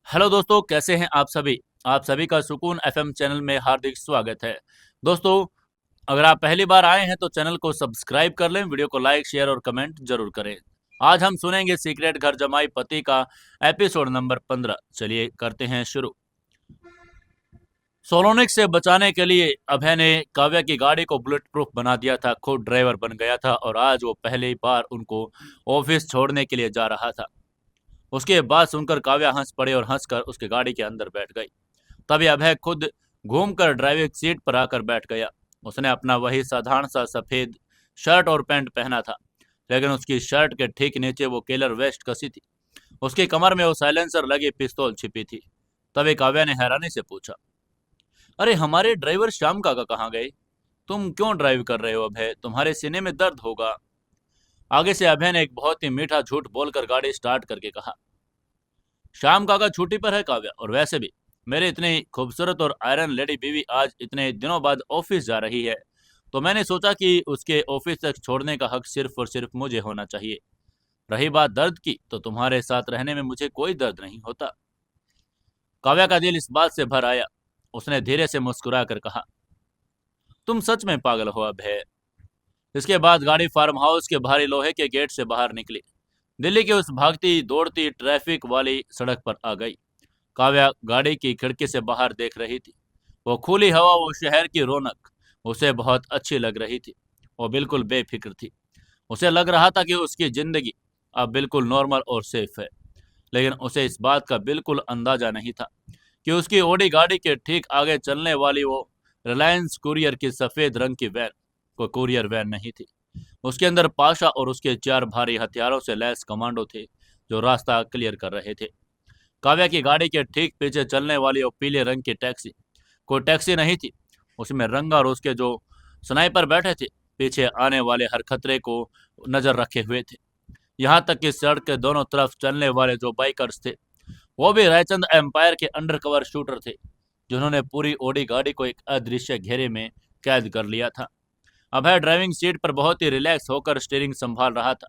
Hello दोस्तों, कैसे हैं आप सभी का सुकून एफएम चैनल में हार्दिक स्वागत है। दोस्तों, अगर आप पहली बार आए हैं तो चैनल को सब्सक्राइब कर लें, वीडियो को लाइक शेयर और कमेंट जरूर करें। आज हम सुनेंगे सीक्रेट घर जमाई पति का एपिसोड नंबर 15। चलिए करते हैं शुरू। सोलोनिक से बचाने के लिए अभय ने काव्या की गाड़ी को बुलेट प्रूफ बना दिया था, खुद ड्राइवर बन गया था और आज वो पहली बार उनको ऑफिस छोड़ने के लिए जा रहा था। उसके बाद सुनकर काव्या हंस पड़ी और हंसकर उसकी गाड़ी के अंदर बैठ गई। तभी अभय खुद घूमकर ड्राइविंग सीट पर आकर बैठ गया। उसने अपना वही साधारण सा सफेद शर्ट और पैंट पहना था, लेकिन उसकी शर्ट के ठीक नीचे वो केलर वेस्ट कसी थी। उसकी कमर में वो साइलेंसर लगी पिस्तौल छिपी थी। तभी काव्या ने हैरानी से पूछा, अरे हमारे ड्राइवर श्याम काका कहाँ गए? तुम क्यों ड्राइव कर रहे हो अभय? तुम्हारे सीने में दर्द होगा। आगे से अभय ने एक बहुत ही मीठा झूठ बोलकर गाड़ी स्टार्ट करके कहा, श्याम काका छुट्टी पर है काव्या, और वैसे भी मेरे इतनी खूबसूरत और आयरन लेडी बीवी आज इतने दिनों बाद ऑफिस जा रही है, तो मैंने सोचा कि उसके ऑफिस तक छोड़ने का हक सिर्फ और सिर्फ मुझे होना चाहिए। रही बात दर्द की, तो तुम्हारे साथ रहने में मुझे कोई दर्द नहीं होता। काव्या का दिल इस बात से भर आया। उसने धीरे से मुस्कुरा कर कहा, तुम सच में पागल हो अब है। इसके बाद गाड़ी फार्म हाउस के भारी लोहे के गेट से बाहर निकली। दिल्ली की उस भागती दौड़ती ट्रैफिक वाली सड़क पर आ गई। काव्या गाड़ी की खिड़की से बाहर देख रही थी। वो खुली हवा, वो शहर की रौनक उसे बहुत अच्छी लग रही थी। वो बिल्कुल बेफिक्र थी। उसे लग रहा था कि उसकी जिंदगी अब बिल्कुल नॉर्मल और सेफ है। लेकिन उसे इस बात का बिल्कुल अंदाजा नहीं था कि उसकी ओडी गाड़ी के ठीक आगे चलने वाली वो रिलायंस कुरियर की सफेद रंग की वैन कोई कुरियर वैन नहीं थी। उसके अंदर पाशा और उसके 4 भारी हथियारों से लैस कमांडो थे, जो रास्ता क्लियर कर रहे थे। काव्या की गाड़ी के ठीक पीछे चलने वाली वो पीले रंग की टैक्सी कोई टैक्सी नहीं थी। उसमें रंगा और उसके जो स्नाइपर बैठे थे, पीछे आने वाले हर खतरे को नजर रखे हुए थे। यहाँ तक कि सड़क के दोनों तरफ चलने वाले जो बाइकर्स थे, वो भी रायचंद एम्पायर के अंडरकवर शूटर थे, जिन्होंने पूरी ओडी गाड़ी को एक अदृश्य घेरे में कैद कर लिया था। अभय ड्राइविंग सीट पर बहुत ही रिलैक्स होकर स्टीयरिंग संभाल रहा था,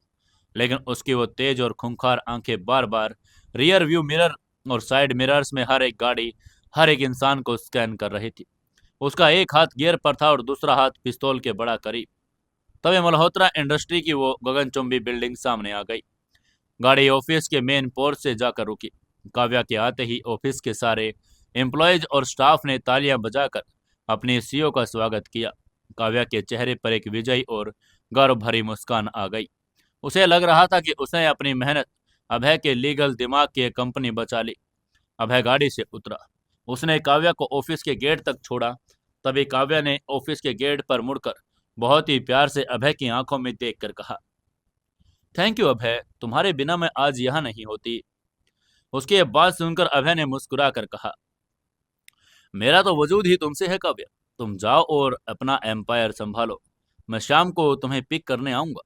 लेकिन उसकी वो तेज और खूंखार आंखें बार बार रियर व्यू मिरर और साइड मिरर्स में हर एक गाड़ी, हर एक इंसान को स्कैन कर रही थी। उसका एक हाथ गियर पर था और दूसरा हाथ पिस्तौल के बड़ा करीब। तभी मल्होत्रा इंडस्ट्री की वो गगनचुंबी बिल्डिंग सामने आ गई। गाड़ी ऑफिस के मेन पोर्च से जाकर रुकी। काव्या के आते ही ऑफिस के सारे एम्प्लॉयज और स्टाफ ने तालियां बजाकर अपनी सीईओ का स्वागत किया। काव्या के चेहरे पर एक विजयी और गर्व भरी मुस्कान आ गई। उसे लग रहा था कि उसने अपनी मेहनत अभय के लीगल दिमाग की एक कंपनी बचा ली। अभय गाड़ी से उतरा। उसने काव्या को ऑफिस के गेट तक छोड़ा। तभी काव्या ने ऑफिस के गेट पर मुड़कर बहुत ही प्यार से अभय की आंखों में देखकर कहा, थैंक यू अभय, तुम्हारे बिना मैं आज यहाँ नहीं होती। उसकी ये बात सुनकर अभय ने मुस्कुरा कर कहा, मेरा तो वजूद ही तुमसे है काव्या। तुम जाओ और अपना एम्पायर संभालो। मैं शाम को तुम्हें पिक करने आऊंगा।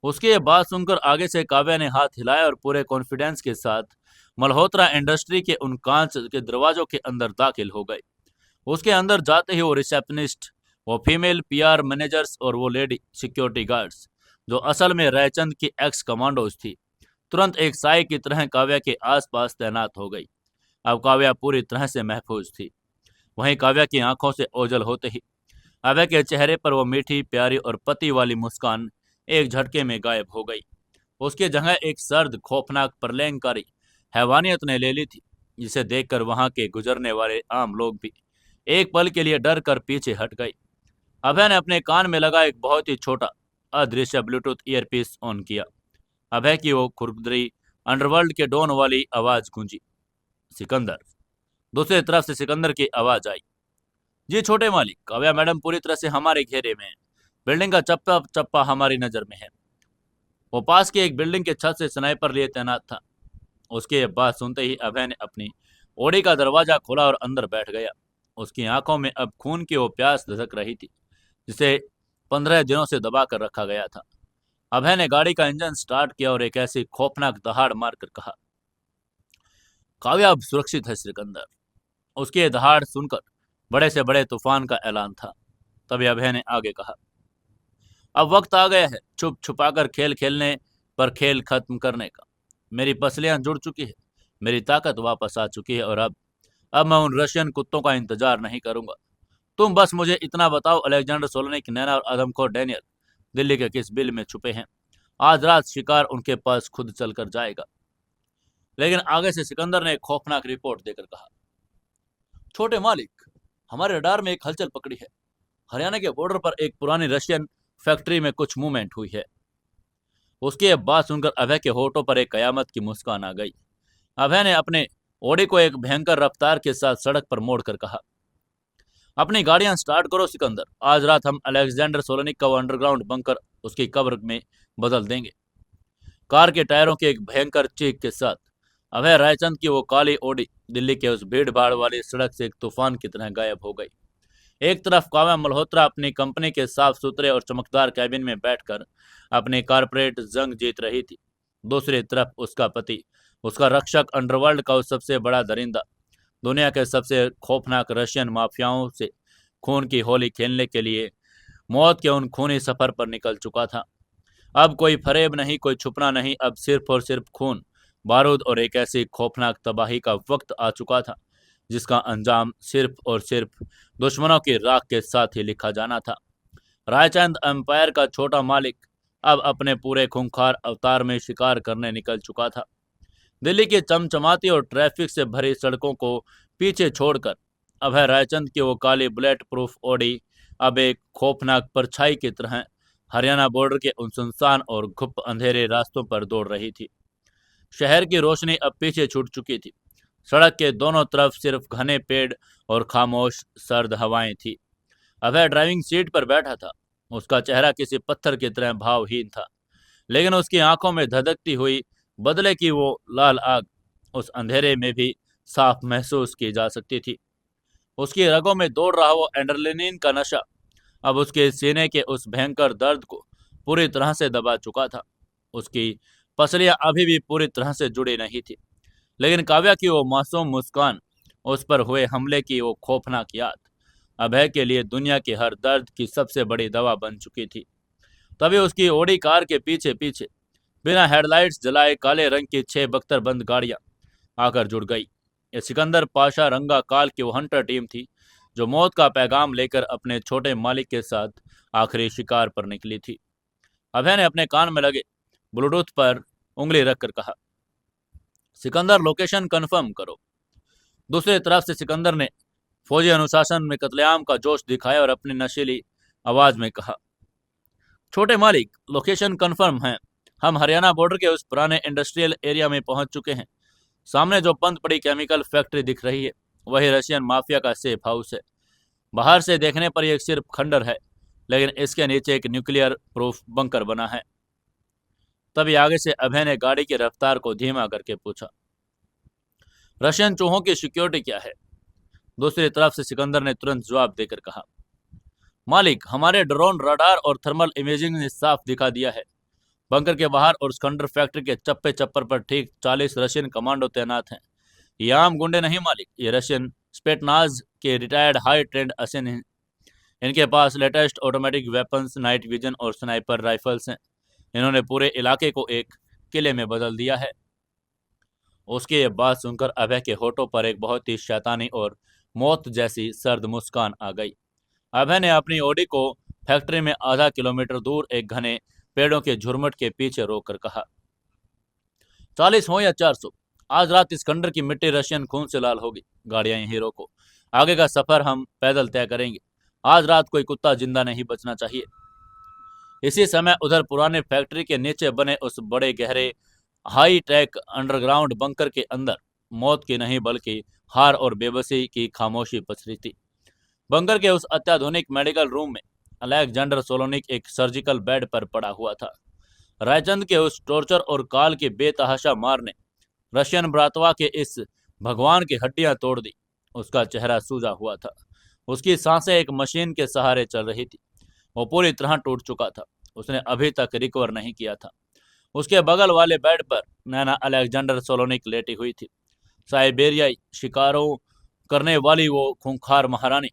उसकी ये बात सुनकर आगे से काव्या ने हाथ हिलाया और पूरे कॉन्फिडेंस के साथ मल्होत्रा इंडस्ट्री के उन कांच के दरवाजों के अंदर दाखिल हो गई। उसके अंदर जाते ही वो रिसेप्शनिस्ट, वो फीमेल पीआर मैनेजर्स और वो लेडी सिक्योरिटी गार्ड्स, जो असल में रायचंद की एक्स कमांडोज थी, तुरंत एक साई की तरह काव्या के आसपास तैनात हो गई। अब काव्या पूरी तरह से महफूज थी। वहीं काव्या की आंखों से ओझल होते ही अभय के चेहरे पर वो मीठी प्यारी और पति वाली मुस्कान एक झटके में गायब हो गई। उसकी जगह एक सर्द खौफनाक प्रलयंकारी हैवानियत ने ले ली थी, जिसे देखकर वहां के गुजरने वाले आम लोग भी एक पल के लिए डर कर पीछे हट गए। अभय ने अपने कान में लगा एक बहुत ही छोटा अदृश्य ब्लूटूथ ईयरपीस ऑन किया। अभय की वो खुरदरी अंडरवर्ल्ड के डॉन वाली आवाज गूंजी, सिकंदर। दूसरी तरफ से सिकंदर की आवाज आई, जी छोटे मालिक, काव्या मैडम पूरी तरह से हमारे घेरे में है। बिल्डिंग का चप्पा चप्पा हमारी नजर में है। वो पास की एक बिल्डिंग के छत से स्नाइपर लिए तैनात था। उसकी ये बात सुनते ही अभय ने अपनी ओड़ी का दरवाजा खोला और अंदर बैठ गया। उसकी आंखों में अब खून की वो प्यास धधक रही थी, जिसे 15 दिनों से दबा कर रखा गया था। अभय ने गाड़ी का इंजन स्टार्ट किया और एक ऐसी खौफनाक दहाड़ मारकर कहा, काव्या अब सुरक्षित है सिकंदर। उसकी ये दहाड़ सुनकर बड़े से बड़े तूफान का ऐलान था। तभी अभय ने आगे कहा, अब वक्त आ गया है छुप छुपाकर खेल खेलने पर खेल खत्म करने का। मेरी पसलियां जुड़ चुकी है। मेरी ताकत वापस आ चुकी है और अब मैं उन रशियन कुत्तों का इंतजार नहीं करूंगा। तुम बस मुझे इतना बताओ, अलेक्जेंडर सोलोनिक, नैना और आदमखोर डैनियल दिल्ली के किस बिल में छुपे हैं? आज रात शिकार उनके पास खुद चलकर जाएगा। लेकिन आगे से सिकंदर ने एक खौफनाक रिपोर्ट देकर कहा, छोटे मालिक, हमारे रडार में एक हलचल पकड़ी है। हरियाणा के बॉर्डर पर एक पुरानी रशियन फैक्ट्री में कुछ मूवमेंट हुई है। उसकी ये बात सुनकर अभय के होठों पर एक कयामत की मुस्कान आ गई। अभय ने अपने ओडी को एक भयंकर रफ्तार के साथ सड़क पर मोड़कर कहा, अपनी गाड़ियां स्टार्ट करो सिकंदर। आज रात हम अलेक्जेंडर सोलोनिक का वो अंडरग्राउंड बंकर उसकी कब्र में बदल देंगे। कार के टायरों की एक भयंकर चीख के साथ अभय रायचंद की वो काली ओडी दिल्ली के उस भीड़ भाड़ वाली सड़क से एक तूफान की तरह गायब हो गई। एक तरफ काव्या मल्होत्रा अपनी कंपनी के साफ सुथरे और चमकदार कैबिन में बैठकर अपनी कारपोरेट जंग जीत रही थी। दूसरी तरफ उसका पति, उसका रक्षक, अंडरवर्ल्ड का उस सबसे बड़ा दरिंदा, दुनिया के सबसे खौफनाक रशियन माफियाओं से खून की होली खेलने के लिए मौत के उन खूनी सफर पर निकल चुका था। अब कोई फरेब नहीं, कोई छुपना नहीं, अब सिर्फ और सिर्फ खून, बारूद और एक ऐसी खौफनाक तबाही का वक्त आ चुका था जिसका अंजाम सिर्फ और सिर्फ दुश्मनों की राख के साथ ही लिखा जाना था। रायचंद एम्पायर का छोटा मालिक अब अपने पूरे खूंखार अवतार में शिकार करने निकल चुका था। दिल्ली की चमचमाती और ट्रैफिक से भरी सड़कों को पीछे छोड़कर अभय रायचंद की वो काली बुलेट प्रूफ ऑडी अब एक खौफनाक परछाई की तरह हरियाणा बॉर्डर के उन सुनसान और घुप अंधेरे रास्तों पर दौड़ रही थी। शहर की रोशनी अब पीछे छूट चुकी थी। सड़क के दोनों तरफ सिर्फ घने पेड़ और खामोश सर्द हवाएं थी। अभय ड्राइविंग सीट पर बैठा था। उसका चेहरा किसी पत्थर की तरह भावहीन था, लेकिन उसकी आंखों में धधकती हुई बदले की वो लाल आग उस अंधेरे में भी साफ महसूस की जा सकती थी। उसकी रगों में दौड़ रहा वो एड्रेनलिन का नशा अब उसके सीने के उस भयंकर दर्द को पूरी तरह से दबा चुका था। उसकी पसलियां अभी भी पूरी तरह से जुड़ी नहीं थी, लेकिन काव्या की वो मासूम मुस्कान, उस पर हुए हमले की वो खौफनाक याद अभय के लिए दुनिया के हर दर्द की सबसे बड़ी दवा बन चुकी थी। तभी उसकी ओडी कार के पीछे पीछे बिना हेडलाइट्स जलाए काले रंग की 6 बख्तरबंद गाड़ियां आकर जुड़ गई। ये सिकंदर पाशा रंगा काल की वो हंटर टीम थी जो मौत का पैगाम लेकर अपने छोटे मालिक के साथ आखिरी शिकार पर निकली थी। अभय ने अपने कान में लगे ब्लूटूथ पर उंगली रखकर कहा, सिकंदर, लोकेशन कंफर्म करो। दूसरी तरफ से सिकंदर ने फौजी अनुशासन में कत्लेआम का जोश दिखाया और अपनी नशीली आवाज में कहा, छोटे मालिक, लोकेशन कंफर्म है। हम हरियाणा बॉर्डर के उस पुराने इंडस्ट्रियल एरिया में पहुंच चुके हैं। सामने जो बंद पड़ी केमिकल फैक्ट्री दिख रही है वही रशियन माफिया का सेफ हाउस है। बाहर से देखने पर यह सिर्फ खंडर है, लेकिन इसके नीचे एक न्यूक्लियर प्रूफ बंकर बना है। तभी आगे से अभय ने गाड़ी की रफ्तार को धीमा करके पूछा, रशियन चूहों की सिक्योरिटी क्या है? दूसरी तरफ से सिकंदर ने तुरंत जवाब देकर कहा, मालिक, हमारे ड्रोन, रडार और थर्मल इमेजिंग ने साफ दिखा दिया है। बंकर के बाहर और स्कंडर फैक्ट्री के चप्पे चप्पर पर ठीक 40 रशियन कमांडो तैनात हैं। ये आम गुंडे नहीं मालिक, ये रशियन स्पेटनाज के रिटायर्ड हाई ट्रेंड असिन हैं। इनके पास latest automatic weapons, night vision और स्नाइपर राइफल्स हैं। इन्होंने पूरे इलाके को एक किले में बदल दिया है। उसकी ये बात सुनकर अभय के होठों पर एक बहुत ही शैतानी और मौत जैसी सर्द मुस्कान आ गई। अभय ने अपनी ओडी को फैक्ट्री में आधा किलोमीटर दूर एक घने पेड़ों के झुरमुट के पीछे रोककर कहा, 40 हो या 400, आज रात इस खंडर की मिट्टी रशियन खून से लाल होगी। गाड़ियां यहीं रोको, आगे का सफर हम पैदल तय करेंगे। आज रात कोई कुत्ता जिंदा नहीं बचना चाहिए। इसी समय उधर पुराने फैक्ट्री के नीचे बने उस बड़े गहरे हाई टेक अंडरग्राउंड बंकर के अंदर मौत की नहीं बल्कि हार और बेबसी की खामोशी पसरी थी। बंकर के उस अत्याधुनिक मेडिकल रूम में अलेक्जेंडर सोलोनिक एक सर्जिकल बेड पर पड़ा हुआ था। रायचंद के उस टॉर्चर और काल के बेतहाशा मार ने रशियन भ्रातवा के इस भगवान की हड्डियां तोड़ दी। उसका चेहरा सूजा हुआ था। उसकी सांसें एक मशीन के सहारे चल रही थी। वो पूरी तरह टूट चुका था। उसने अभी तक रिकवर नहीं किया था। उसके बगल वाले बेड पर नैना अलेक्जेंडर सोलोनिक लेटी हुई थी। साइबेरियाई शिकारों करने वाली वो खूंखार महारानी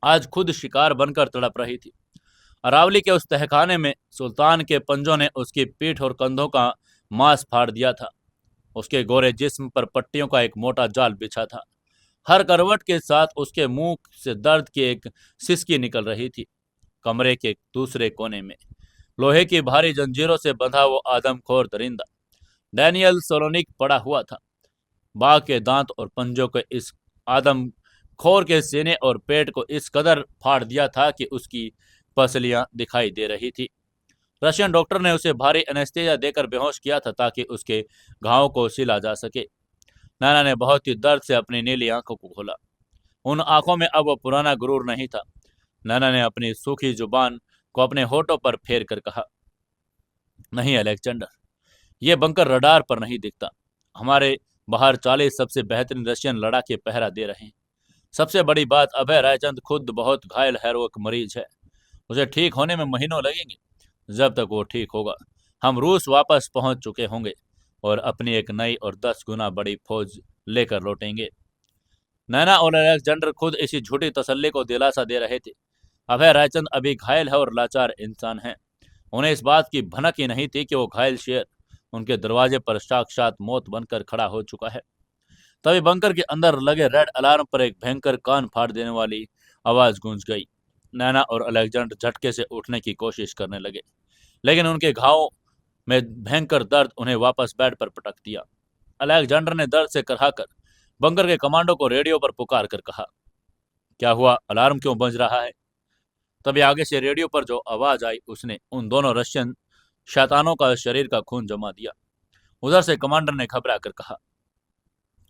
आज खुद शिकार बनकर तड़प रही थी। अरावली के उस तहखाने में सुल्तान के पंजों ने उसकी पीठ और कंधों का मांस फाड़ दिया था। उसके गोरे जिस्म पर पट्टियों का एक मोटा जाल बिछा था। हर करवट के साथ उसके मुंह से दर्द की एक सिसकी निकल रही थी। कमरे के दूसरे कोने में लोहे की भारी जंजीरों से बंधा वो आदमखोर दरिंदा डैनियल सोलोनिक पड़ा हुआ था। बाघ के दांत और पंजों के इस आदम खोर के सीने और पेट को इस कदर फाड़ दिया था कि उसकी पसलियां दिखाई दे रही थी। रशियन डॉक्टर ने उसे भारी एनेस्थीसिया देकर बेहोश किया था ताकि उसके घावों को सिला जा सके। नैना ने बहुत ही दर्द से अपनी नीली आंखों को खोला। उन आंखों में अब वो पुराना गुरूर नहीं था। नैना ने अपनी सूखी जुबान को अपने होठों पर फेर कर कहा, नहीं अलेक्जेंडर, ये बंकर रडार पर नहीं दिखता। हमारे बाहर 40 सबसे बेहतरीन रशियन लड़ाके पहरा दे रहे हैं। सबसे बड़ी बात, अभय रायचंद खुद बहुत घायल है, वो एक मरीज है। उसे ठीक होने में महीनों लगेंगे। जब तक वो ठीक होगा हम रूस वापस पहुंच चुके होंगे और अपनी एक नई और 10 गुना बड़ी फौज लेकर लौटेंगे। नैना और अलेक्जेंडर खुद इसी झूठी तसल्ली को दिलासा दे रहे थे। अभय रायचंद अभी घायल है और लाचार इंसान है। उन्हें इस बात की भनक ही नहीं थी कि वो घायल शेर उनके दरवाजे पर साक्षात मौत बनकर खड़ा हो चुका है। तभी बंकर के अंदर लगे रेड अलार्म पर एक भयंकर कान फाड़ देने वाली आवाज गूंज गई। नैना और अलेक्जेंडर झटके से उठने की कोशिश करने लगे, लेकिन उनके घावों में भयंकर दर्द उन्हें वापस बेड पर पटक दिया। अलेक्जेंडर ने दर्द से कराहकर बंकर के कमांडो को रेडियो पर पुकार कर कहा, क्या हुआ, अलार्म क्यों बज रहा है? तभी आगे से रेडियो पर जो आवाज आई उसने उन दोनों रशियन शैतानों का शरीर का खून जमा दिया। उधर से कमांडर ने घबरा कर कहा,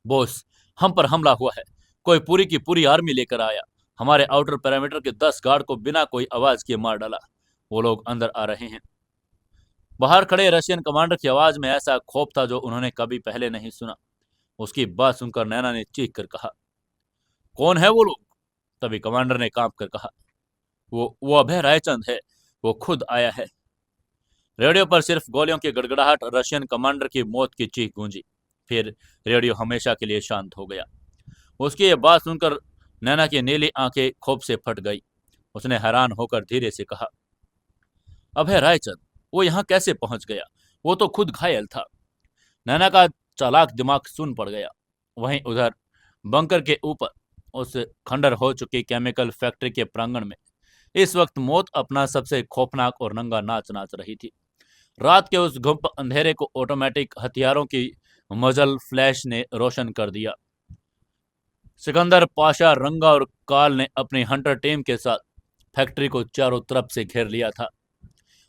बॉस, हम पर हमला हुआ है। कोई पूरी की पूरी आर्मी लेकर आया। हमारे आउटर पैरामीटर के 10 गार्ड को बिना कोई आवाज किए मार डाला। वो लोग अंदर आ रहे हैं। बाहर खड़े रशियन कमांडर की आवाज में ऐसा खौफ था जो उन्होंने कभी पहले नहीं सुना। उसकी बात सुनकर नैना ने चीख कर कहा, कौन है वो लोग? तभी कमांडर ने कांप कर कहा, वो अभय रायचंद है। वो खुद आया है। रेडियो पर सिर्फ गोलियों की गड़गड़ाहट, रशियन कमांडर की मौत की चीख गूंजी। फिर रेडियो हमेशा के लिए शांत हो गया। उसकी ये बात सुनकर नैना की नीली आंखें खौफ से फट गई। उसने हैरान होकर धीरे से कहा, अभय रायचंद, वो यहाँ कैसे पहुंच गया? वो तो खुद घायल था। नैना का चालाक दिमाग सुन पड़ गया। वहीं उधर बंकर के ऊपर उस खंडर हो चुकी केमिकल फैक्ट्री के प्रांगण में इस वक्त मौत अपना सबसे खौफनाक और नंगा नाच नाच रही थी। रात के उस गुप्त अंधेरे को ऑटोमेटिक हथियारों की मजल फ्लैश ने रोशन कर दिया। सिकंदर पाशा, रंगा और काल ने अपनी हंटर टीम के साथ फैक्ट्री को चारों तरफ से घेर लिया था।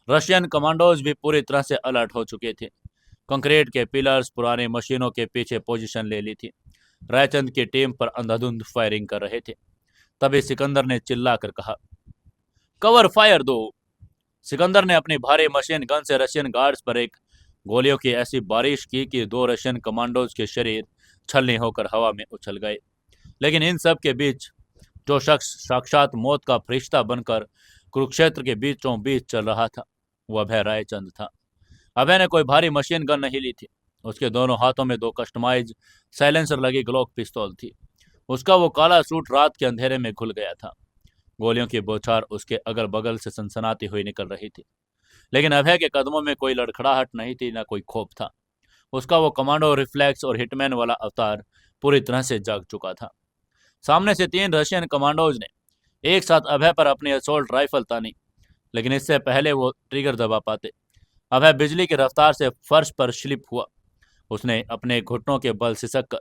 रशियन कमांडोज भी पूरी तरह से अलर्ट हो चुके थे। कंक्रीट के पिलर्स पुरानी मशीनों के पीछे पोजीशन ले ली थी। रायचंद की टीम पर अंधाधुंध फायरिंग कर रहे थे। तभी सिकंदर ने चिल्लाकर कहा, कवर फायर दो। सिकंदर ने अपनी भारी मशीन गन से रशियन गार्ड्स पर एक गोलियों की ऐसी बारिश की कि 2 रशियन कमांडोज के शरीर छलनी होकर हवा में उछल गए। लेकिन इन सब के बीच जो शख्स साक्षात मौत का फरिश्ता बनकर कुरुक्षेत्र के बीचों बीच चल रहा था, वो अभय रायचंद था। अभय ने कोई भारी मशीन गन नहीं ली थी। उसके दोनों हाथों में 2 कस्टमाइज साइलेंसर लगी ग्लॉक पिस्तौल थी। उसका वो काला सूट रात के अंधेरे में घुल गया था। गोलियों की बौछार उसके अगल बगल से सनसनाती हुई निकल रही थी, लेकिन अभय के कदमों में कोई लड़खड़ाहट नहीं थी, न कोई खौफ था। उसका वो कमांडो, रिफ्लेक्स और हिटमैन वाला अवतार पूरी तरह से जाग चुका था। सामने से 3 रशियन कमांडोज ने एक साथ अभय पर अपनी असोल्ट राइफल तानी, लेकिन इससे पहले वो ट्रिगर दबा पाते, अभय बिजली की रफ्तार से फर्श पर स्लिप हुआ। उसने अपने घुटनों के बल सिसक कर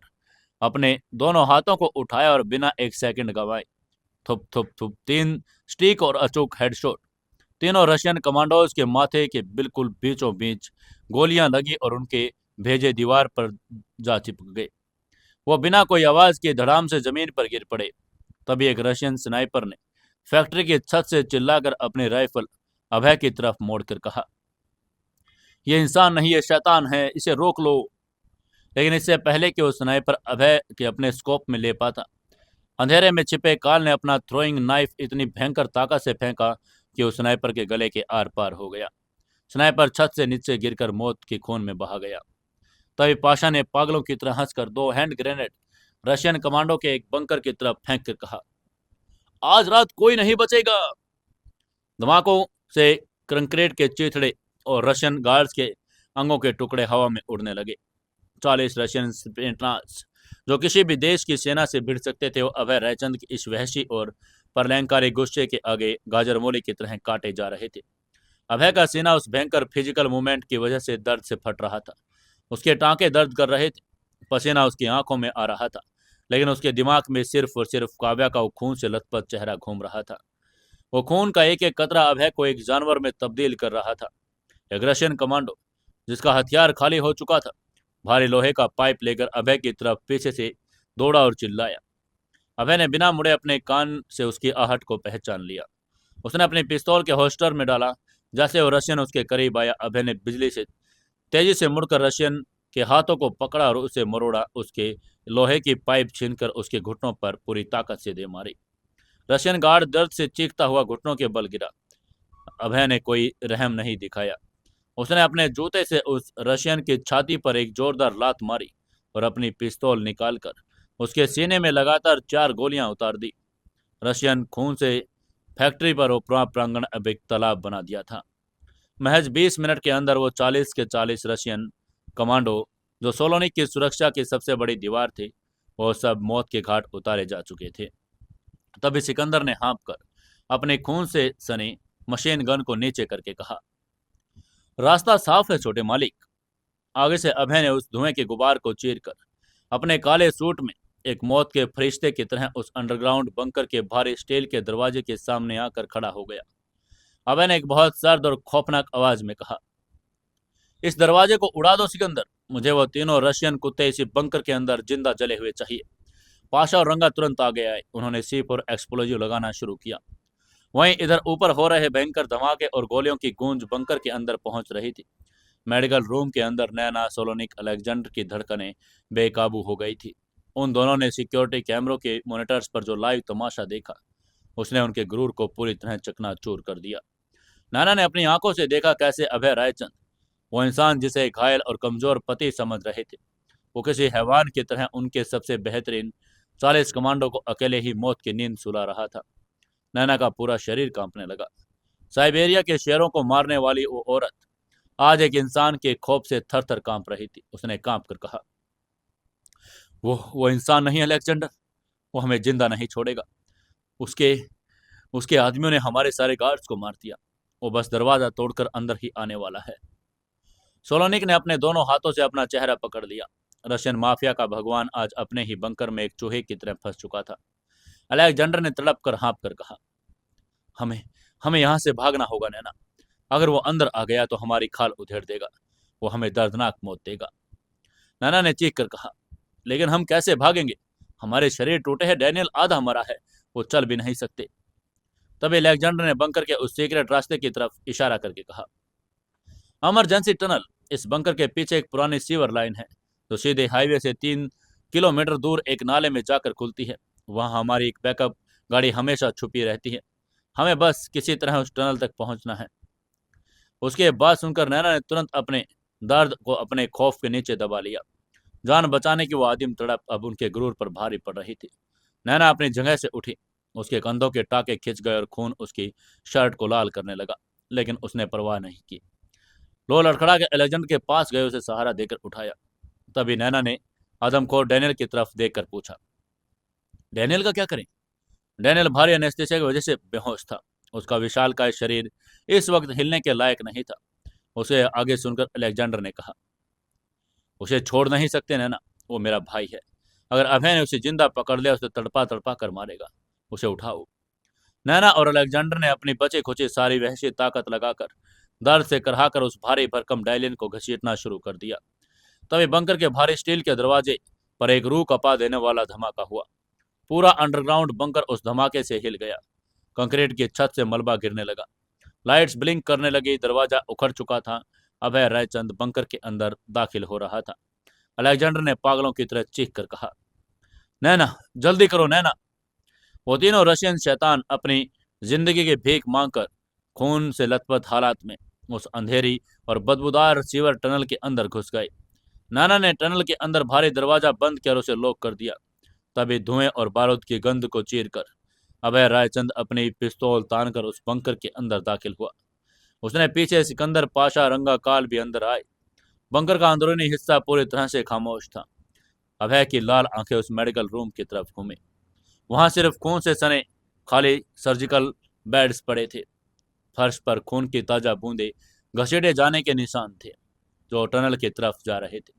अपने दोनों हाथों को उठाया और बिना एक सेकंड गंवाए थुप थुप थुप 3 स्टिक और अचूक हेडशॉट। तीनों रशियन कमांडोज के माथे के बिल्कुल बीचों बीच गोलियां लगी और उनके भेजे दीवार पर जा चिपक गए। वो बिना कोई आवाज के धड़ाम से जमीन पर गिर पड़े। तभी एक रशियन स्नाइपर ने फैक्ट्री की छत से चिल्लाकर अपनी राइफल अभय की तरफ मोड़कर कहा, यह इंसान नहीं, ये शैतान है, इसे रोक लो। लेकिन इससे पहले कि वो स्नाइपर अभय के अपने स्कोप में ले पाता, अंधेरे में छिपे काल ने अपना थ्रोइंग नाइफ इतनी भयंकर ताकत से फेंका कि उस स्नाइपर के गले के आर पार हो गया। स्नाइपर छत से नीचे गिरकर मौत के खून में बहा गया। तभी पाशा ने पागलों की तरह हंसकर 2 हैंड ग्रेनेड रशियन कमांडो के एक बंकर की तरफ फेंक कर कहा, आज रात कोई नहीं बचेगा। धमाकों से कंक्रीट के चीथड़े और रशियन गार्ड्स के अंगों के टुकड़े हवा में उड़ने लगे। 40 रशियन स्प्रिंटर्स जो किसी भी देश की सेना से भिड़ सकते थे, वो अभय रायचंद की इस वहशी और प्रलयंकारी गुस्से के आगे गाजर मूली की तरह काटे जा रहे थे। अभय का सीना उस भयंकर फिजिकल मूवमेंट की वजह से दर्द से फट रहा था। उसके टांके दर्द कर रहे थे, पसीना उसकी आंखों में आ रहा था, लेकिन उसके दिमाग में सिर्फ और सिर्फ काव्या का वो खून से लथपथ चेहरा घूम रहा था। वो खून का एक एक कतरा अभय को एक जानवर में तब्दील कर रहा था। एक रशियन कमांडो जिसका हथियार खाली हो चुका था, भारी लोहे का पाइप लेकर अभय की तरफ पीछे से दौड़ा और चिल्लाया। अभय ने बिना मुड़े अपने कान से उसकी आहट को पहचान लिया। उसने अपने पिस्तौल के होल्स्टर में डाला। जैसे वो रशियन उसके करीब आया, अभय ने बिजली से तेजी से मुड़कर रशियन के हाथों को पकड़ा और उसे मरोड़ा। उसके लोहे की पाइप छीनकर उसके घुटनों पर पूरी ताकत से दे मारी। रशियन गार्ड दर्द से चीखता हुआ घुटनों के बल गिरा। अभय ने कोई रहम नहीं दिखाया। उसने अपने जूते से उस रशियन की छाती पर एक जोरदार लात मारी और अपनी पिस्तौल निकालकर उसके सीने में लगातार 4 गोलियां उतार दी। रशियन खून से फैक्ट्री पर उपरा प्रांगण अब एक तालाब बना दिया था। महज 20 मिनट के अंदर वो 40 के 40 रशियन कमांडो जो सोलोनिक की सुरक्षा की सबसे बड़ी दीवार थी, वो सब मौत के घाट उतारे जा चुके थे। तभी सिकंदर ने हाँप कर अपने खून से सनी मशीन गन को नीचे करके कहा, रास्ता साफ है छोटे मालिक। आगे से अभय ने उस धुएं के गुबार को चीरकर अपने काले सूट में एक मौत के फरिश्ते की तरह उस अंडरग्राउंड बंकर के भारी स्टील के दरवाजे के सामने आकर खड़ा हो गया। अभय ने एक बहुत सर्द और खौफनाक आवाज में कहा, इस दरवाजे को उड़ा दो सिकंदर। मुझे वो तीनों रशियन कुत्ते इसी बंकर के अंदर जिंदा जले हुए चाहिए। पाशा और रंगा तुरंत आगे आए। उन्होंने सीप और एक्सप्लोजिव लगाना शुरू किया। वहीं इधर ऊपर हो रहे भयंकर धमाके और गोलियों की गूंज बंकर के अंदर पहुंच रही थी। मेडिकल रूम के अंदर नैना, सोलोनिक, अलेक्जेंडर की धड़कनें बेकाबू हो गई थी। उन दोनों ने सिक्योरिटी कैमरों के मॉनिटर्स पर जो लाइव तमाशा देखा, उसने उनके गुरूर को पूरी तरह चकनाचूर कर दिया। नैना ने अपनी आंखों से देखा कैसे अभय रायचंद, वो इंसान जिसे घायल और कमजोर पति समझ रहे थे, वो किसी हैवान की तरह उनके सबसे बेहतरीन 40 कमांडो को अकेले ही मौत की नींद सुला रहा था। नैना का पूरा शरीर कांपने लगा। साइबेरिया के शेरों को मारने वाली वो औरत आज एक इंसान के खौफ से थर थर कांप रही थी। उसने कांप कर कहा, वो इंसान नहीं अलेक्जेंडर, वो हमें जिंदा नहीं छोड़ेगा। उसके उसके आदमियों ने हमारे सारे गार्ड्स को मार दिया। वो बस दरवाजा तोड़कर अंदर ही आने वाला है। सोलोनिक ने अपने दोनों हाथों से अपना चेहरा पकड़ लिया। रशियन माफिया का भगवान आज अपने ही बंकर में एक चूहे की तरह फंस चुका था। अलेक्जेंडर ने तड़प कर हाँप कर कहा, हमें हमें यहां से भागना होगा नैना। अगर वो अंदर आ गया तो हमारी खाल उधेड़ देगा। वो हमें दर्दनाक मौत देगा। नैना ने चीख कर कहा, लेकिन हम कैसे भागेंगे? हमारे शरीर टूटे हैं, डैनियल आधा मरा है, वो चल भी नहीं सकते। तभी अलेक्जेंडर ने बंकर के उस सीक्रेट रास्ते की तरफ इशारा करके कहा, इमरजेंसी टनल। इस बंकर के पीछे एक पुरानी सीवर लाइन है जो सीधे हाईवे से 3 किलोमीटर दूर एक नाले में जाकर खुलती है। वहां हमारी एक बैकअप गाड़ी हमेशा छुपी रहती है। हमें बस किसी तरह उस टनल तक पहुंचना है। उसके बाद सुनकर नैना ने तुरंत अपने दर्द को अपने खौफ के नीचे दबा लिया। जान बचाने की वो आदिम तड़प अब उनके गुरूर पर भारी पड़ रही थी। नैना अपनी जगह से उठी। उसके कंधों के टाके खिंच गए और खून उसकी शर्ट को लाल करने लगा, लेकिन उसने परवाह नहीं की। लो लड़खड़ा के एलेक्जेंडर के पास गए, उसे सहारा देकर उठाया। तभी नैना ने आदमखोर डैनियल की तरफ देखकर पूछा, डैनियल का क्या करें? डैनियल भारी एनेस्थीसिया की वजह से बेहोश था। उसका विशालकाय शरीर इस वक्त हिलने के लायक नहीं था। उसे आगे सुनकर अलेक्जेंडर ने कहा, उसे छोड़ नहीं सकते नैना, वो मेरा भाई है। अगर अभय ने उसे जिंदा पकड़ लिया, उसे तड़पा तड़पा कर मारेगा। उसे उठाओ। नैना और अलेक्जेंडर ने अपनी बची खुची सारी वहशी ताकत लगाकर दर्द से कराहकर उस भारी भरकम डायलिन को घसीटना शुरू कर दिया। तभी बंकर के भारी स्टील के दरवाजे पर एक रूह कपा देने वाला धमाका हुआ। पूरा अंडरग्राउंड बंकर उस धमाके से हिल गया। कंक्रीट की छत से मलबा गिरने लगा। लाइट्स ब्लिंक करने लगी। दरवाजा उखड़ चुका था। अभय रायचंद बंकर के अंदर दाखिल हो रहा था। अलेक्जेंडर ने पागलों की तरह चीख कर कहा, नैना जल्दी करो नैना। वो तीनों रशियन शैतान अपनी जिंदगी की भीख मांगकर खून से लथपथ हालात में उस अंधेरी और बदबूदार सीवर टनल के अंदर घुस गए। नैना ने टनल के अंदर भारी दरवाजा बंद किया और उसे लॉक कर दिया। तभी धुएं और बारूद की गंध को चीरकर अभय रायचंद अपनी पिस्तौल तानकर उस बंकर के अंदर दाखिल हुआ। उसने पीछे सिकंदर पाशा, रंगा काल भी अंदर आए। बंकर का अंदरूनी हिस्सा पूरी तरह से खामोश था। अभय की लाल आंखें उस मेडिकल रूम की तरफ घूमी। वहां सिर्फ खून से सने खाली सर्जिकल बेड्स पड़े थे। फर्श पर खून की ताजा बूंदें घसीटे जाने के निशान थे, जो टनल की तरफ जा रहे थे।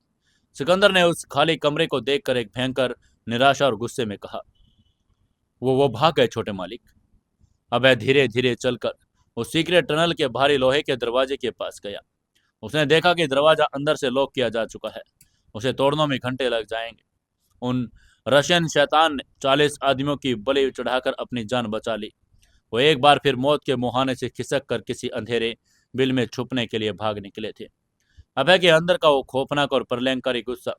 सिकंदर ने उस खाली कमरे को देखकर एक भयंकर निराशा और गुस्से में कहा, वो भाग गए छोटे मालिक। अभय धीरे धीरे चलकर उस सीक्रेट टनल के भारी लोहे के दरवाजे के पास गया। उसने देखा कि दरवाजा अंदर से लॉक किया जा चुका है। उसे तोड़ने में घंटे लग जाएंगे। उन रशियन शैतान ने 40 आदमियों की बलि चढ़ाकर अपनी जान बचा ली। वो एक बार फिर मौत के मुहाने से खिसक कर किसी अंधेरे बिल में छुपने के लिए भाग निकले थे। अभय के अंदर का वो खौफनाक और प्रलयंकारी गुस्सा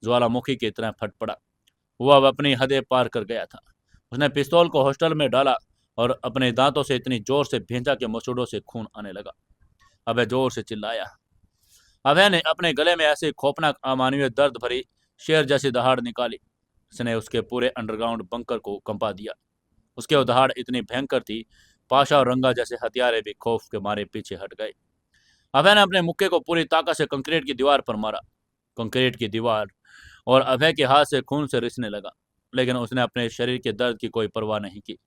ज्वालामुखी की तरह फट पड़ा। वो अब अपनी हदें पार कर गया था। उसने पिस्तौल को हॉस्टल में डाला और अपने दांतों से इतनी जोर से भींचा कि मसूड़ों से खून आने लगा। अभय जोर से चिल्लाया। अभय ने अपने गले में ऐसी खौफनाक अमानवीय दर्द भरी शेर जैसी दहाड़ निकाली, उसने उसके पूरे अंडरग्राउंड बंकर को कंपा दिया। उसके वो दहाड़ इतनी भयंकर थी, पाशा और रंगा जैसे हथियारे भी खौफ के मारे पीछे हट गए। अभय ने अपने मुक्के को पूरी ताकत से कंक्रीट की दीवार पर मारा। कंक्रीट की दीवार और अभय के हाथ से खून से रिसने लगा, लेकिन उसने अपने शरीर के दर्द की कोई परवाह नहीं की।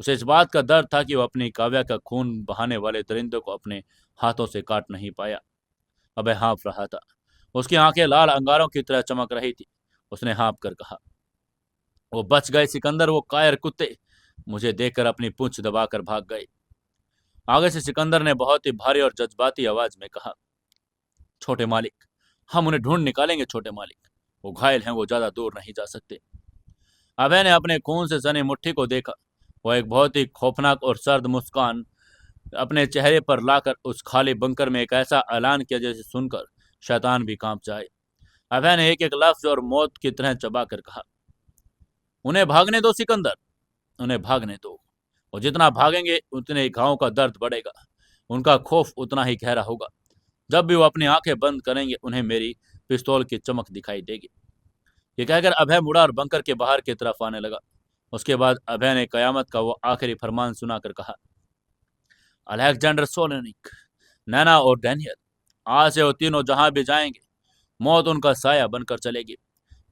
उसे इस बात का दर्द था कि वो अपनी काव्या का खून बहाने वाले दरिंदे को अपने हाथों से काट नहीं पाया। अभय हाँफ रहा था। उसकी आंखें लाल अंगारों की तरह चमक रही थी। उसने हाँफ कर कहा, वो बच गए सिकंदर, वो कायर कुत्ते मुझे देखकर अपनी पूंछ दबाकर भाग गए। आगे से सिकंदर ने बहुत ही भारी और जज्बाती आवाज में कहा, छोटे मालिक, हम उन्हें ढूंढ निकालेंगे छोटे मालिक। वो घायल हैं, वो ज्यादा दूर नहीं जा सकते। अभय ने अपने खून से सनी मुट्ठी को देखा। वो एक बहुत ही खौफनाक और सर्द मुस्कान अपने चेहरे पर लाकर उस खाली बंकर में एक ऐसा ऐलान किया जैसे सुनकर शैतान भी कांप जाए। अभय ने एक एक लफ्ज और मौत की तरह चबा कर कहा, उन्हें भागने दो सिकंदर, उन्हें भागने दो। वो जितना भागेंगे उतने घावों का दर्द बढ़ेगा, उनका खौफ उतना ही गहरा होगा। जब भी वो अपनी आंखें बंद करेंगे उन्हें मेरी पिस्तौल की चमक दिखाई देगी। ये कहकर अभय मुड़ा और बंकर के बाहर की तरफ आने लगा। उसके बाद अभय ने कयामत का वो आखिरी फरमान सुनाकर कहा, अलेक्जेंडर सोलेनिक, नैना और डैनियल, आज से वो तीनों जहां भी जाएंगे मौत उनका साया बनकर चलेगी।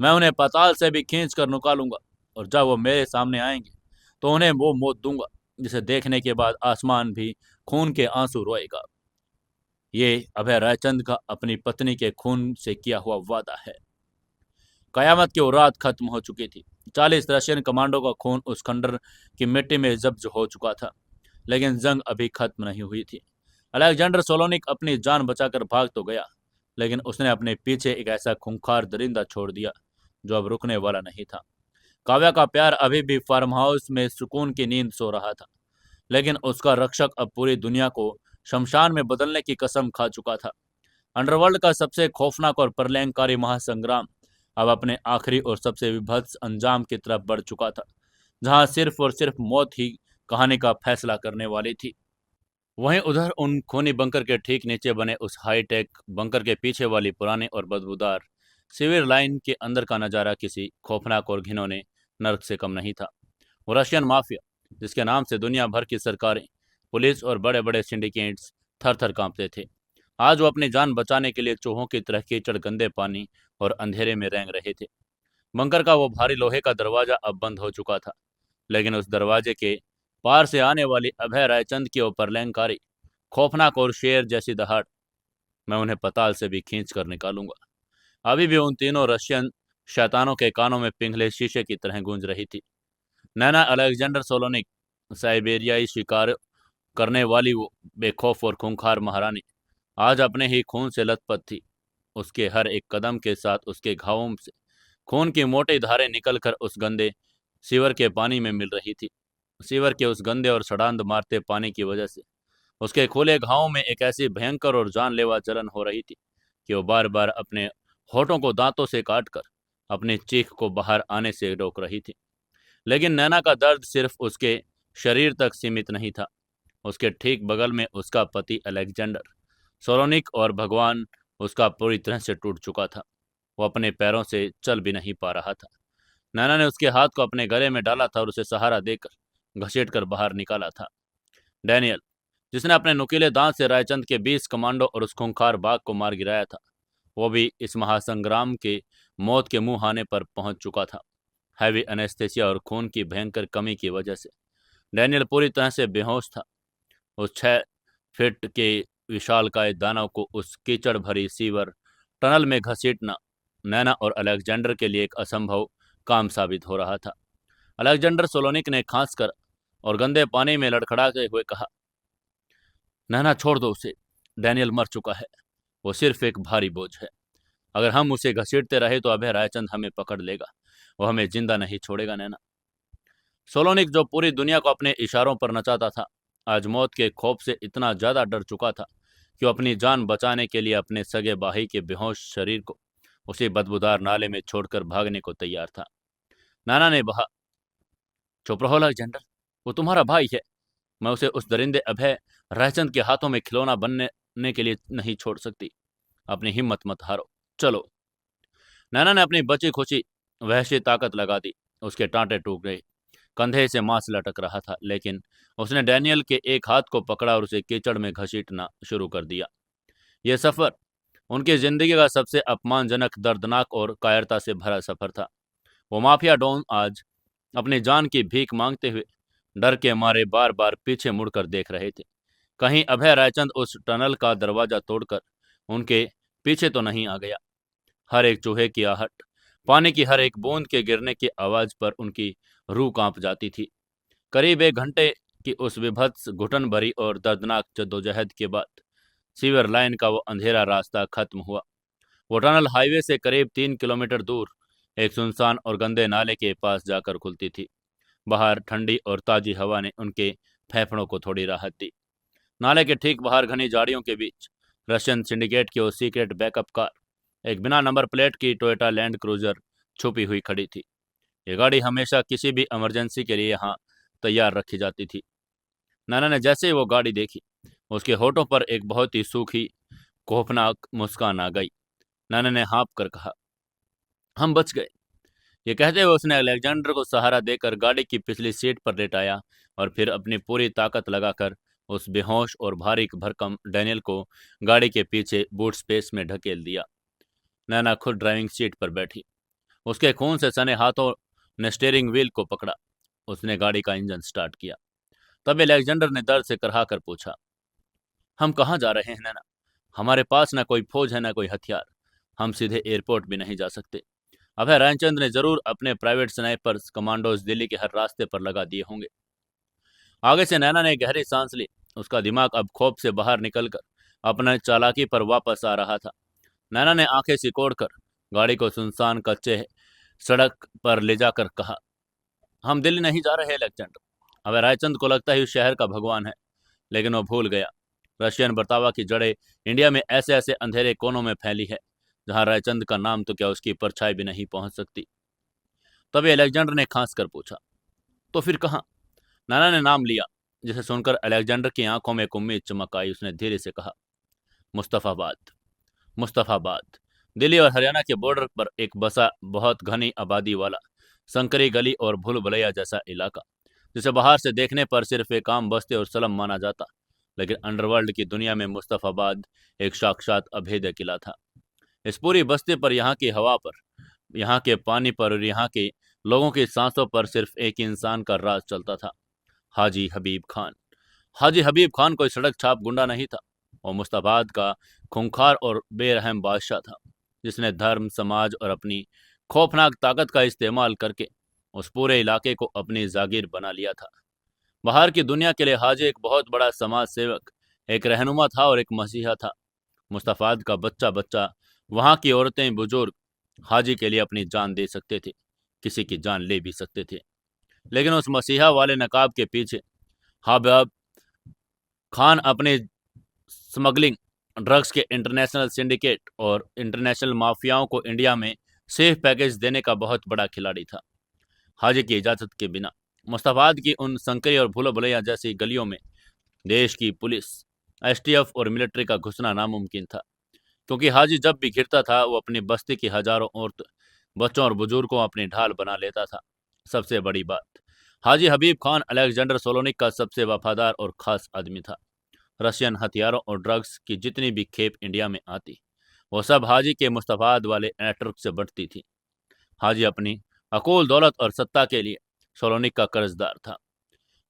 मैं उन्हें पाताल से भी खींच कर निकालूंगा, और जब वो मेरे सामने आएंगे तो उन्हें वो मौत दूंगा जिसे देखने के बाद आसमान भी खून के आंसू रोएगा। ये अभय रायचंद का अपनी पत्नी के खून से किया हुआ वादा है। कयामत की वो रात खत्म हो चुकी थी। 40 रशियन कमांडो का खून उस खंडर की मिट्टी में जब्त हो चुका था, लेकिन जंग अभी खत्म नहीं हुई थी। अलेक्जेंडर सोलोनिक अपनी जान बचाकर भाग तो गया, लेकिन उसने अपने पीछे एक ऐसा खूंखार दरिंदा छोड़ दिया जो अब रुकने वाला नहीं था। काव्या का प्यार अभी भी फार्म हाउस में सुकून की नींद सो रहा था, लेकिन उसका रक्षक अब पूरी दुनिया को शमशान में बदलने की कसम खा चुका था। अंडरवर्ल्ड का सबसे खौफनाक और प्रलयंकारी महासंग्राम अब अपने आखिरी और सबसे विभत्स अंजाम की तरफ बढ़ चुका था, जहां सिर्फ और सिर्फ मौत ही कहानी का फैसला करने वाली थी। वहीं उधर उन खूनी बंकर के ठीक नीचे बने उस हाईटेक बंकर के पीछे वाली पुरानी और बदबूदार सीवर लाइन के अंदर का नज़ारा किसी खौफनाक और घिनौने नर्क से कम नहीं था। वो रशियन माफिया, जिसके नाम से दुनिया भर की सरकारें, पुलिस और बड़े बड़े सिंडिकेट्स थर थर कांपते थे, आज वो अपनी जान बचाने के लिए चूहों की तरह कीचड़, गंदे पानी और अंधेरे में रेंग रहे थे। बंकर का वो भारी लोहे का दरवाजा अब बंद हो चुका था, लेकिन उस दरवाजे के पार से आने वाली अभय रायचंद की वो प्रलयंकारी, खौफनाक और शेर जैसी दहाड़, मैं उन्हें पताल से भी खींच कर निकालूंगा, अभी भी उन तीनों रशियन शैतानों के कानों में पिघले शीशे की तरह गूंज रही थी। नैना अलेक्जेंडर सोलोनिक, साइबेरियाई शिकार करने वाली वो बेखौफ और खूंखार महारानी, आज अपने ही खून से लथपथ थी। उसके हर एक कदम के साथ उसके घावों से खून की मोटी धारें निकलकर उस गंदे सीवर के पानी में मिल रही थी। सीवर के उस गंदे और सड़ांध मारते पानी की वजह से उसके खुले घावों में एक ऐसी भयंकर और जानलेवा जलन हो रही थी कि वो बार बार अपने होठों को दांतों से काटकर अपनी चीख को बाहर आने से रोक रही थी। लेकिन नैना का दर्द सिर्फ उसके शरीर तक सीमित नहीं था। उसके ठीक बगल में उसका पति अलेक्जेंडर सोलोनिक और भगवान उसका पूरी तरह से टूट चुका था। वो अपने पैरों से चल भी नहीं पा रहा था। नैना ने उसके हाथ को अपने गले में डाला था और उसे सहारा देकर घसीट कर बाहर निकाला था। डैनियल, जिसने अपने नुकीले दांत से रायचंद के 20 कमांडो और उस खूंखार बाघ को मार गिराया था, वो भी इस महासंग्राम के मौत के मुंह आने पर पहुंच चुका था। हैवी एनेस्थेसिया और खून की भयंकर कमी की वजह से डैनियल पूरी तरह से बेहोश था। उस 6 फीट के विशालकाय दानव को उस कीचड़ भरी सीवर टनल में घसीटना नैना और अलेक्जेंडर के लिए एक असंभव काम साबित हो रहा था। अलेक्जेंडर सोलोनिक ने खांस कर और गंदे पानी में लड़खड़ाते हुए कहा, नैना छोड़ दो उसे, डैनियल मर चुका है, वो सिर्फ एक भारी बोझ है। अगर हम उसे घसीटते रहे तो अभय रायचंद हमें पकड़ लेगा, वो हमें जिंदा नहीं छोड़ेगा नैना। सोलोनिक, जो पूरी दुनिया को अपने इशारों पर नचाता था, आज मौत के खौफ से इतना ज्यादा डर चुका था कि वो अपनी जान बचाने के लिए अपने सगे भाई के बेहोश शरीर को उसी बदबूदार नाले में छोड़कर भागने को तैयार था। नाना ने कहा, चुप रहो अलेक्जेंडर, वो तुम्हारा भाई है। मैं उसे उस दरिंदे अभय रायचंद के हाथों में खिलौना बनने के लिए नहीं छोड़ सकती। अपनी हिम्मत मत हारो, चलो। नाना ने अपनी बची खुची वहशी ताकत लगा दी। उसके टांटे टूट गए, कंधे से मांस लटक रहा था, लेकिन उसने डैनियल के एक हाथ को पकड़ा और उसे कीचड़ में घसीटना शुरू कर दिया। यह सफर उनकी जिंदगी का सबसे अपमानजनक, दर्दनाक और कायरता से भरा सफर था। वो माफिया डॉन आज अपनी जान की भीख मांगते हुए डर के मारे बार बार पीछे मुड़कर देख रहे थे। कहीं अभय रायचंद उस टनल का दरवाजा तोड़कर उनके पीछे तो नहीं आ गया। हर एक चूहे की आहट, पानी की हर एक बूंद के गिरने की आवाज पर उनकी रूह कांप जाती थी। करीब 1 घंटे की उस विभत्स, घुटन भरी और दर्दनाक जद्दोजहद के बाद सीवर लाइन का वो अंधेरा रास्ता खत्म हुआ। वो टनल हाईवे से करीब 3 किलोमीटर दूर एक सुनसान और गंदे नाले के पास जाकर खुलती थी। बाहर ठंडी और ताजी हवा ने उनके फेफड़ों को थोड़ी राहत दी। नाले के ठीक बाहर घनी झाड़ियों के बीच रशियन सिंडिकेट की वो सीक्रेट बैकअप कार, एक बिना नंबर प्लेट की टोयोटा लैंड क्रूजर, छुपी हुई खड़ी थी। ये गाड़ी हमेशा किसी भी इमरजेंसी के लिए यहाँ तैयार रखी जाती थी। नाना ने जैसे ही वो गाड़ी देखी, उसके होठों पर एक बहुत ही सूखी, खौफनाक मुस्कान आ गई। नाना ने हाँप कर कहा, हम बच गए। ये कहते हुए उसने अलेक्जेंडर को सहारा देकर गाड़ी की पिछली सीट पर लेटाया और फिर अपनी पूरी ताकत लगाकर उस बेहोश और भारी भरकम डैनियल को गाड़ी के पीछे बूट स्पेस में ढकेल दिया। नैना खुद ड्राइविंग सीट पर बैठी। उसके खून से सने हाथों ने स्टीयरिंग व्हील को पकड़ा। उसने गाड़ी का इंजन स्टार्ट किया। तब अलेक्जेंडर ने दर्द से कराह कर पूछा, हम कहाँ जा रहे हैं नैना? हमारे पास ना कोई फौज है, ना कोई हथियार। हम सीधे एयरपोर्ट भी नहीं जा सकते। अभय रायचंद ने जरूर अपने प्राइवेट स्नाइपर्स कमांडोज दिल्ली के हर रास्ते पर लगा दिए होंगे। आगे से नैना ने गहरी सांस ली। उसका दिमाग अब खौफ से बाहर निकलकर अपने चालाकी पर वापस आ रहा था। नैना ने आंखें सिकोड़कर गाड़ी को सुनसान कच्चे सड़क पर ले जाकर कहा, हम दिल्ली नहीं जा रहे अलेक्जेंडर। अभय रायचंद को लगता है उस शहर का भगवान है, लेकिन वो भूल गया। रशियन बर्तावा की जड़ें इंडिया में ऐसे ऐसे अंधेरे कोनों में फैली है जहां रायचंद का नाम तो क्या, उसकी परछाई भी नहीं पहुंच सकती। तभी अलेक्जेंडर ने खांस कर पूछा, तो फिर कहाँ? नाना ने नाम लिया, जिसे सुनकर अलेक्जेंडर की आंखों में एक उम्मीद चमक आई। उसने धीरे से कहा, मुस्तफाबाद। मुस्तफाबाद दिल्ली और हरियाणा के बॉर्डर पर एक बसा, बहुत घनी आबादी वाला, संकरी गली और भूल भुलैया जैसा इलाका, जिसे बाहर से देखने पर सिर्फ एक आम बस्ती और सलम माना जाता, लेकिन अंडरवर्ल्ड की दुनिया में मुस्तफाबाद एक साक्षात अभेद्य किला था। इस पूरी बस्ती पर, यहाँ की हवा पर, यहाँ के पानी पर और यहाँ के लोगों की सांसों पर सिर्फ एक इंसान का राज चलता था, हाजी हबीब खान। हाजी हबीब खान कोई सड़क छाप गुंडा नहीं था। वो मुस्तफाबाद का खूंखार और बेरहम बादशाह था, जिसने धर्म, समाज और अपनी खौफनाक ताकत का इस्तेमाल करके उस पूरे इलाके को अपनी जागीर बना लिया था। बाहर की दुनिया के लिए हाजी एक बहुत बड़ा समाज सेवक, एक रहनुमा था और एक मसीहा था। मुस्तफाबाद का बच्चा बच्चा, वहाँ की औरतें, बुजुर्ग हाजी के लिए अपनी जान दे सकते थे, किसी की जान ले भी सकते थे। लेकिन उस मसीहा वाले नकाब के पीछे हबीब खान अपने स्मगलिंग, ड्रग्स के इंटरनेशनल सिंडिकेट और इंटरनेशनल माफियाओं को इंडिया में सेफ पैकेज देने का बहुत बड़ा खिलाड़ी था। हाजी की इजाज़त के बिना मुस्तफाबाद की उन संकरी और भूलो भुलैया जैसी गलियों में देश की पुलिस, एसटीएफ और मिलिट्री का घुसना नामुमकिन था, क्योंकि हाजी जब भी घिरता था वो अपनी बस्ती की हजारों औरत, बच्चों और बुजुर्गों को अपनी ढाल बना लेता था। सबसे बड़ी बात, हाजी हबीब खान अलेक्जेंडर सोलोनिक का सबसे वफादार और खास आदमी था। रशियन हथियारों और ड्रग्स की जितनी भी खेप इंडिया में आती, वो सब हाजी के मुस्तफाद वाले नेटवर्क से बढ़ती थी। हाजी अपनी अकूल दौलत और सत्ता के लिए सोलोनिक का कर्जदार था।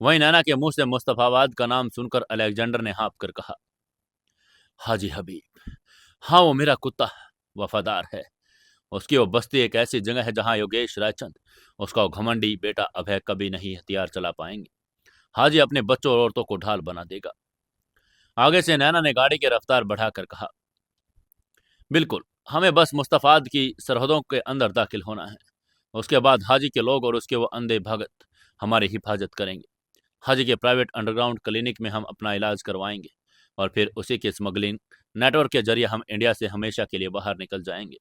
वहीं नैना के मुंह से मुस्तफाबाद का नाम सुनकर अलेक्जेंडर ने हाँप कर कहा, हाजी हबीब, हाँ वो मेरा कुत्ता वफादार है। उसकी वो बस्ती एक ऐसी जगह है जहाँ योगेश रायचंद, उसका वो घमंडी बेटा अभय कभी नहीं हथियार चला पाएंगे। हाजी अपने बच्चों और औरतों को ढाल बना देगा। आगे से नैना ने गाड़ी की रफ्तार बढ़ाकर कहा, बिल्कुल, हमें बस मुस्तफाद की सरहदों के अंदर दाखिल होना है। उसके बाद हाजी के लोग और उसके वो अंधे भगत हमारी हिफाजत करेंगे। हाजी के प्राइवेट अंडरग्राउंड क्लिनिक में हम अपना इलाज करवाएंगे और फिर उसी के स्मगलिंग नेटवर्क के जरिए हम इंडिया से हमेशा के लिए बाहर निकल जाएंगे।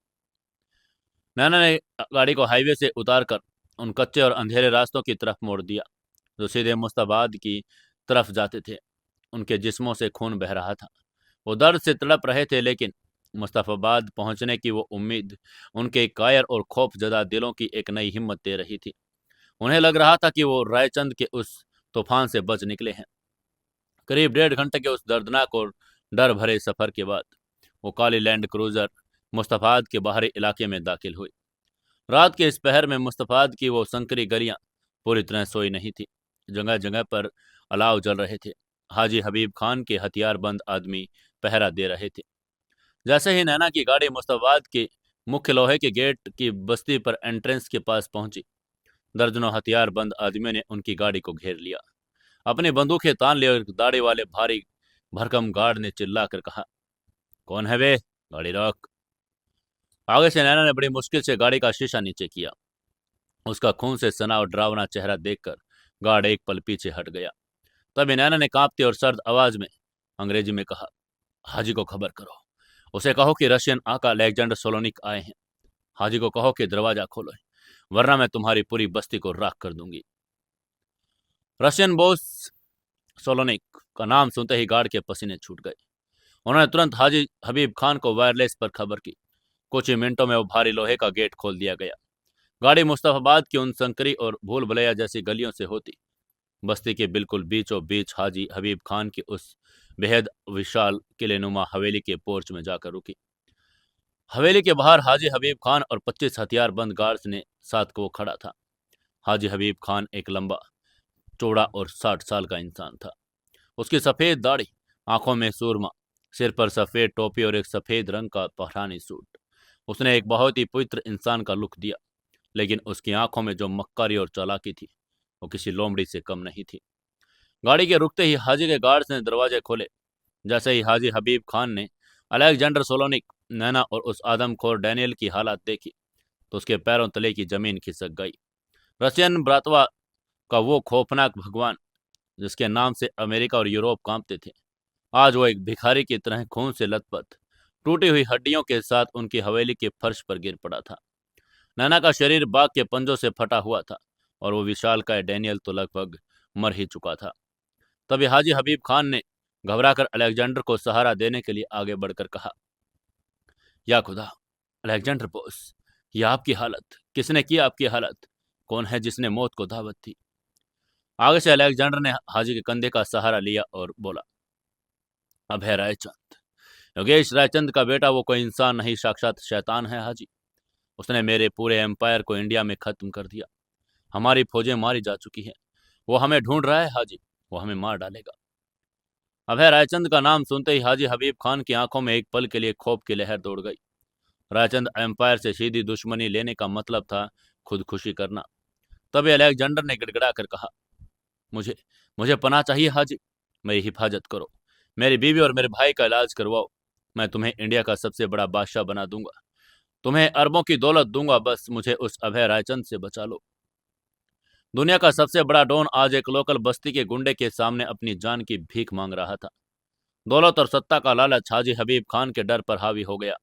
नैना ने गाड़ी को हाईवे से उतारकर उन कच्चे और अंधेरे रास्तों की तरफ मोड़ दिया जो सीधे मुस्तफाद की तरफ जाते थे। उनके जिस्मों से खून बह रहा था। वो दर्द से तड़प रहे थे, लेकिन मुस्तफाबाद पहुंचने की वो उम्मीद उनके कायर और खौफजदा दिलों की एक नई हिम्मत दे रही थी। उन्हें लग रहा था कि वो रायचंद के उस तूफान से बच निकले हैं। करीब 1.5 घंटे के उस दर्दनाक और डर भरे सफर के बाद वो काली लैंड क्रूजर मुस्तफाद के बाहरी इलाके में दाखिल हुई। रात के इस पहर में मुस्तफाद की वो संकरी गलियां पूरी तरह सोई नहीं थी। जगह जगह पर अलाव जल रहे थे। हाजी हबीब खान के हथियारबंद आदमी पहरा दे रहे थे। जैसे ही नैना की गाड़ी मुस्तफाद के मुख्य लोहे के गेट की बस्ती पर एंट्रेंस के पास पहुंची, दर्जनों हथियारबंद आदमियों ने उनकी गाड़ी को घेर लिया। अपनी बंदूकें तान ली और दाढ़ी वाले भारी भरकम गार्ड ने चिल्लाकर कहा, कौन है वे, गाड़ी रोक। आगे से नैना ने बड़ी मुश्किल से गाड़ी का शीशा नीचे किया। उसका खून से सना और डरावना चेहरा देखकर गार्ड एक पल पीछे हट गया। तभी नैना ने कांपती और सर्द आवाज में अंग्रेजी में कहा, हाजी को खबर करो, उसे कहो कि रशियन आका अलेक्जेंडर सोलोनिक आए हैं। हाजी को कहो कि दरवाजा खोलो, वरना मैं तुम्हारी पूरी बस्ती को राख कर दूंगी। रशियन बॉस सोलोनिक का नाम सुनते ही गार्ड के पसीने छूट गए। उन्होंने तुरंत हाजी हबीब खान को वायरलेस पर खबर की। कुछ ही मिनटों में वो भारी लोहे का गेट खोल दिया गया। गाड़ी मुस्तफाबाद की उन संकरी और भूल भुलैया जैसी गलियों से होती बस्ती के बिल्कुल बीचों बीच हाजी हबीब खान की उस बेहद विशाल किलेनुमा हवेली के पोर्च में जाकर रुकी। हवेली के बाहर हाजी हबीब खान और 25 हथियारबंद गार्ड्स ने साथ को खड़ा था। हाजी हबीब खान एक लंबा, चौड़ा और 60 साल का इंसान था। उसकी सफेद दाढ़ी, आंखों में सुरमा, सिर पर सफेद टोपी और एक सफेद रंग का पठानी सूट। उसने एक बहुत ही पवित्र इंसान का लुक दिया, लेकिन उसकी आंखों में जो मक्कारी और चालाकी थी वो किसी लोमड़ी से कम नहीं थी। गाड़ी के रुकते ही हाजी के गार्ड्स ने दरवाजे खोले। जैसे ही हाजी हबीब खान ने अलेक्जेंडर सोलोनिक, नैना और उस आदमखोर डैनियल की हालत देखी तो उसके पैरों तले की जमीन खिसक गई। रशियन भ्रातवा का वो खौफनाक भगवान जिसके नाम से अमेरिका और यूरोप कांपते थे, आज वो एक भिखारी की तरह खून से लथपथ, टूटी हुई हड्डियों के साथ उनकी हवेली के फर्श पर गिर पड़ा था। नैना का शरीर बाघ के पंजों से फटा हुआ था और वो विशालकाय डैनियल तो लगभग मर ही चुका था। तभी हाजी हबीब खान ने घबराकर अलेक्जेंडर को सहारा देने के लिए आगे बढ़कर कहा, या खुदा, अलेक्जेंडर बॉस, ये आपकी हालत, किसने की आपकी हालत? कौन है जिसने मौत को दावत दी? आगे से अलेक्जेंडर ने हाजी के कंधे का सहारा लिया और बोला, अभय रायचंद, योगेश रायचंद का बेटा वो कोई इंसान नहीं, साक्षात शैतान है हाजी। उसने मेरे पूरे एम्पायर को इंडिया में खत्म कर दिया। हमारी फौजें मारी जा चुकी हैं। वो हमें ढूंढ रहा है हाजी, वो हमें मार डालेगा। अभय रायचंद का नाम सुनते ही हाजी हबीब खान की आंखों में एक पल के लिए खौफ की लहर दौड़ गई। रायचंद एम्पायर से सीधी दुश्मनी लेने का मतलब था खुदकुशी करना। तभी अलेक्जेंडर ने गिड़गिड़ा कर कहा, मुझे मुझे पनाह चाहिए हाजी, मेरी हिफाजत करो, मेरी बीवी और मेरे भाई का इलाज करवाओ। मैं तुम्हें इंडिया का सबसे बड़ा बादशाह बना दूंगा, तुम्हें अरबों की दौलत दूंगा, बस मुझे उस अभय रायचंद से बचा लो। दुनिया का सबसे बड़ा डॉन आज एक लोकल बस्ती के गुंडे के सामने अपनी जान की भीख मांग रहा था। दौलत और सत्ता का लालच हाजी हबीब खान के डर पर हावी हो गया।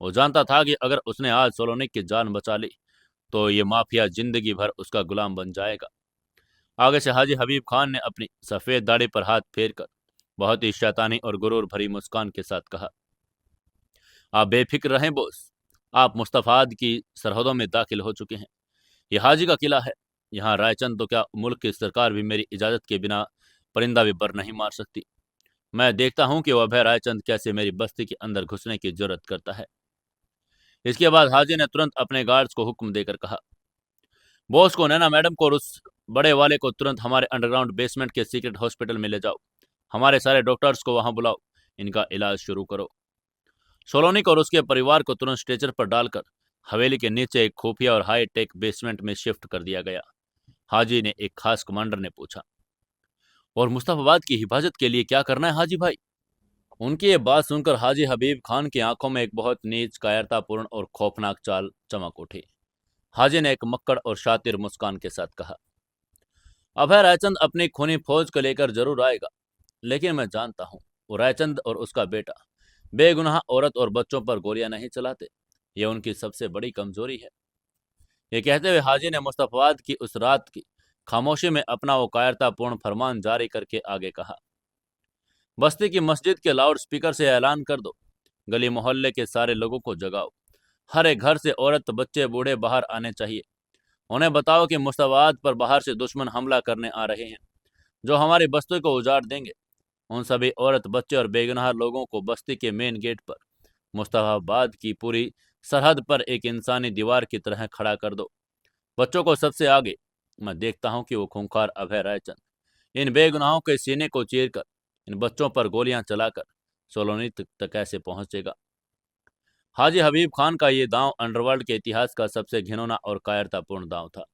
वो जानता था कि अगर उसने आज सोलोनिक की जान बचा ली तो ये माफिया जिंदगी भर उसका गुलाम बन जाएगा। आगे से हाजी हबीब खान ने अपनी सफेद दाढ़ी पर हाथ फेर कर बहुत ही शैतानी और गुरूर भरी मुस्कान के साथ कहा, आप बेफिक्र रहें बॉस, आप मुस्तफाद की सरहदों में दाखिल हो चुके हैं। यह हाजी का किला है। यहाँ रायचंद तो क्या, मुल्क की सरकार भी मेरी इजाजत के बिना परिंदा भी बर नहीं मार सकती। मैं देखता हूँ कि वो अभय रायचंद कैसे मेरी बस्ती के अंदर घुसने की जरूरत करता है। इसके बाद हाजी ने तुरंत अपने गार्ड्स को हुक्म देकर कहा, बॉस को, नैना मैडम को और उस बड़े वाले को तुरंत हमारे अंडरग्राउंड बेसमेंट के सीक्रेट हॉस्पिटल में ले जाओ। हमारे सारे डॉक्टर्स को वहां बुलाओ। इनका इलाज शुरू करो। सोलोनिक और उसके परिवार को तुरंत स्ट्रेचर पर डालकर हवेली के नीचे एक खुफिया और हाई टेक बेसमेंट में शिफ्ट कर दिया गया। हाजी ने एक खास कमांडर ने पूछा, और मुस्तफाबाद की हिफाजत के लिए क्या करना है हाजी भाई? उनकी ये बात सुनकर हाजी हबीब खान की आंखों में एक बहुत नीच, कायरतापूर्ण और खौफनाक चाल चमक उठी। हाजी ने एक मक्कड़ और शातिर मुस्कान के साथ कहा, अभय रायचंद अपनी खूनी फौज को लेकर जरूर आएगा, लेकिन मैं जानता हूं वो रायचंद और उसका बेटा बेगुनाह औरत और बच्चों पर गोलियां नहीं चलाते। ये उनकी सबसे बड़ी कमजोरी है। ये कहते हुए हाजी ने मुस्तफाबाद की उस रात की खामोशी में अपना वो कायरतापूर्ण फरमान जारी करके आगे कहा, बस्ती की मस्जिद के लाउड स्पीकर से ऐलान कर दो, गली मोहल्ले के सारे लोगों को जगाओ, हर एक घर से औरत, बच्चे, बूढ़े बाहर आने चाहिए। उन्हें बताओ कि मुस्तफाबाद पर बाहर से दुश्मन हमला करने आ रहे हैं, जो हमारी बस्ती को उजाड़ देंगे। उन सभी औरत, बच्चे और बेगुनाह लोगों को बस्ती के मेन गेट पर, मुस्तफाबाद की पूरी सरहद पर एक इंसानी दीवार की तरह खड़ा कर दो। बच्चों को सबसे आगे। मैं देखता हूं कि वो खूंखार अभय रायचंद इन बेगुनाहों के सीने को चीरकर, इन बच्चों पर गोलियां चलाकर सोलोनी तक कैसे पहुंचेगा। हाजी हबीब खान का ये दांव अंडरवर्ल्ड के इतिहास का सबसे घिनौना और कायरतापूर्ण दांव था।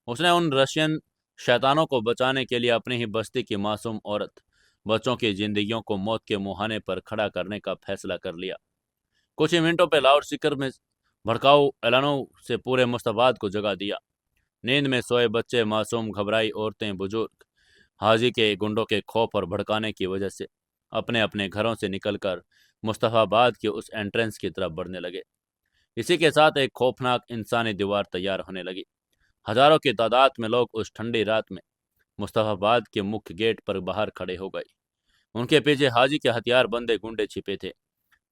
उसने उन रशियन शैतानों को बचाने के लिए अपनी ही बस्ती की मासूम औरत, बच्चों की जिंदगियों को मौत के मुहाने पर खड़ा करने का फैसला कर लिया। कुछ ही मिनटों पर लाउड स्पीकर में भड़काऊ ऐलानों से पूरे मुस्तफाबाद को जगा दिया। नींद में सोए बच्चे, मासूम, घबराई औरतें, बुजुर्ग हाजी के गुंडों के खौफ और भड़काने की वजह से अपने अपने घरों से निकलकर मुस्तफाबाद के उस एंट्रेंस की तरफ बढ़ने लगे। इसी के साथ एक खौफनाक इंसानी दीवार तैयार होने लगी। हजारों की तादाद में लोग उस ठंडी रात में मुस्तफाबाद के मुख्य गेट पर बाहर खड़े हो गए। उनके पीछे हाजी के हथियार बंदे गुंडे छिपे थे,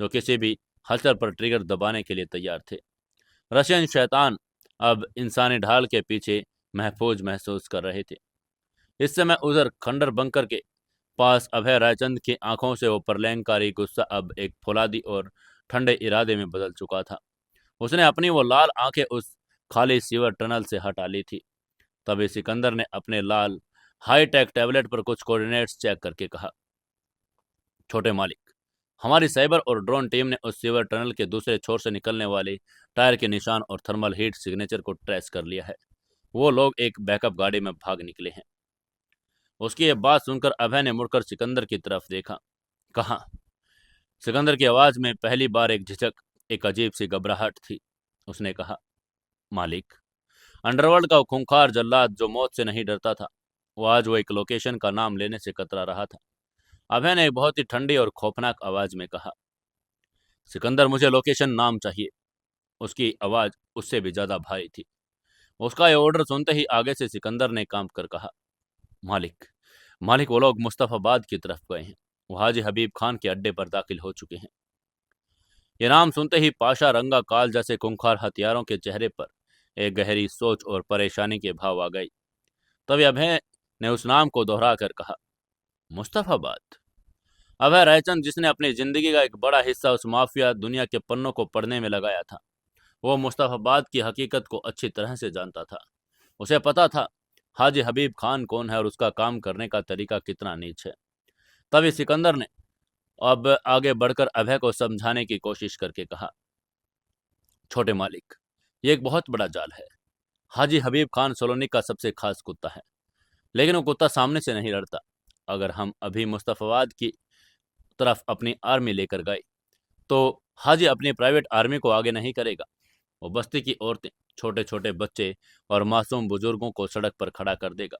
जो किसी भी हलचल पर ट्रिगर दबाने के लिए तैयार थे। रशियन शैतान अब इंसानी ढाल के पीछे महफूज महसूस कर रहे थे। इस समय उधर खंडर बंकर के पास अभय रायचंद की आंखों से वो प्रलयंकारी गुस्सा अब एक फौलादी और ठंडे इरादे में बदल चुका था। उसने अपनी वो लाल आंखें उस खाली सीवर टनल से हटा ली थी। तभी सिकंदर ने अपने लाल हाईटेक टैबलेट पर कुछ कोऑर्डिनेट्स चेक करके कहा, छोटे मालिक, हमारी साइबर और ड्रोन टीम ने उस सीवर टनल के दूसरे छोर से निकलने वाले टायर के निशान और थर्मल हीट सिग्नेचर को ट्रेस कर लिया है। वो लोग एक बैकअप गाड़ी में भाग निकले हैं। उसकी ये बात सुनकर अभय ने मुड़कर सिकंदर की तरफ देखा। कहा, सिकंदर की आवाज में पहली बार एक झिझक, एक अजीब सी घबराहट थी। उसने कहा, मालिक, अंडरवर्ल्ड का वो खूंखार जल्लाद जो मौत से नहीं डरता था, वो आज वो एक लोकेशन का नाम लेने से कतरा रहा था। अभय ने एक बहुत ही ठंडी और खौफनाक आवाज में कहा, सिकंदर, मुझे लोकेशन नाम चाहिए। उसकी आवाज उससे भी ज्यादा भारी थी। उसका ये ऑर्डर सुनते ही आगे से सिकंदर ने कांप कर कहा, मालिक, मालिक, वो लोग मुस्तफाबाद की तरफ गए हैं। वो हाजी हबीब खान के अड्डे पर दाखिल हो चुके हैं। ये नाम सुनते ही पाशा रंगा काल जैसे खूंखार हथियारों के चेहरे पर एक गहरी सोच और परेशानी के भाव आ गई। तभी अभय ने उस नाम को दोहरा कर कहा, मुस्तफाबाद। अभय रायचंद, जिसने अपनी जिंदगी का एक बड़ा हिस्सा उस माफिया दुनिया के पन्नों को पढ़ने में लगाया था, वो मुस्तफाबाद की हकीकत को अच्छी तरह से जानता था। उसे पता था हाजी हबीब खान कौन है और उसका काम करने का तरीका कितना नीच है। तभी सिकंदर ने अब आगे बढ़कर अभय को समझाने की कोशिश करके कहा, छोटे मालिक, ये एक बहुत बड़ा जाल है। हाजी हबीब खान सोलोनी का सबसे खास कुत्ता है, लेकिन वो कुत्ता सामने से नहीं लड़ता। अगर हम अभी मुस्तफाबाद की तरफ अपनी आर्मी लेकर गए तो हाजी अपनी प्राइवेट आर्मी को आगे नहीं करेगा। वो बस्ती की औरतें, छोटे छोटे बच्चे और मासूम बुजुर्गों को सड़क पर खड़ा कर देगा।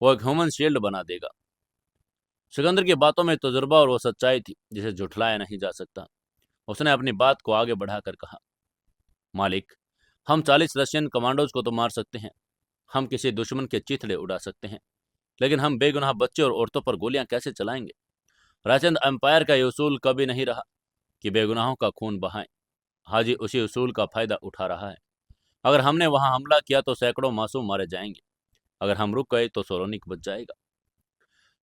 वो एक ह्यूमन शील्ड बना देगा। सिकंदर की बातों में तजुर्बा और वो सच्चाई थी जिसे झुठलाया नहीं जा सकता। उसने अपनी बात को आगे बढ़ाकर कहा, मालिक, हम 40 रशियन कमांडोज को तो मार सकते हैं, हम किसी दुश्मन के चिथड़े उड़ा सकते हैं, लेकिन हम बेगुनाह बच्चे और औरतों पर गोलियां कैसे चलाएंगे? रायचंद एम्पायर का ये उसूल कभी नहीं रहा कि बेगुनाहों का खून बहाएं। हाजी उसी उसूल का फायदा उठा रहा है। अगर हमने वहां हमला किया तो सैकड़ों मासूम मारे जाएंगे। अगर हम रुक गए तो सोलोनिक बच जाएगा।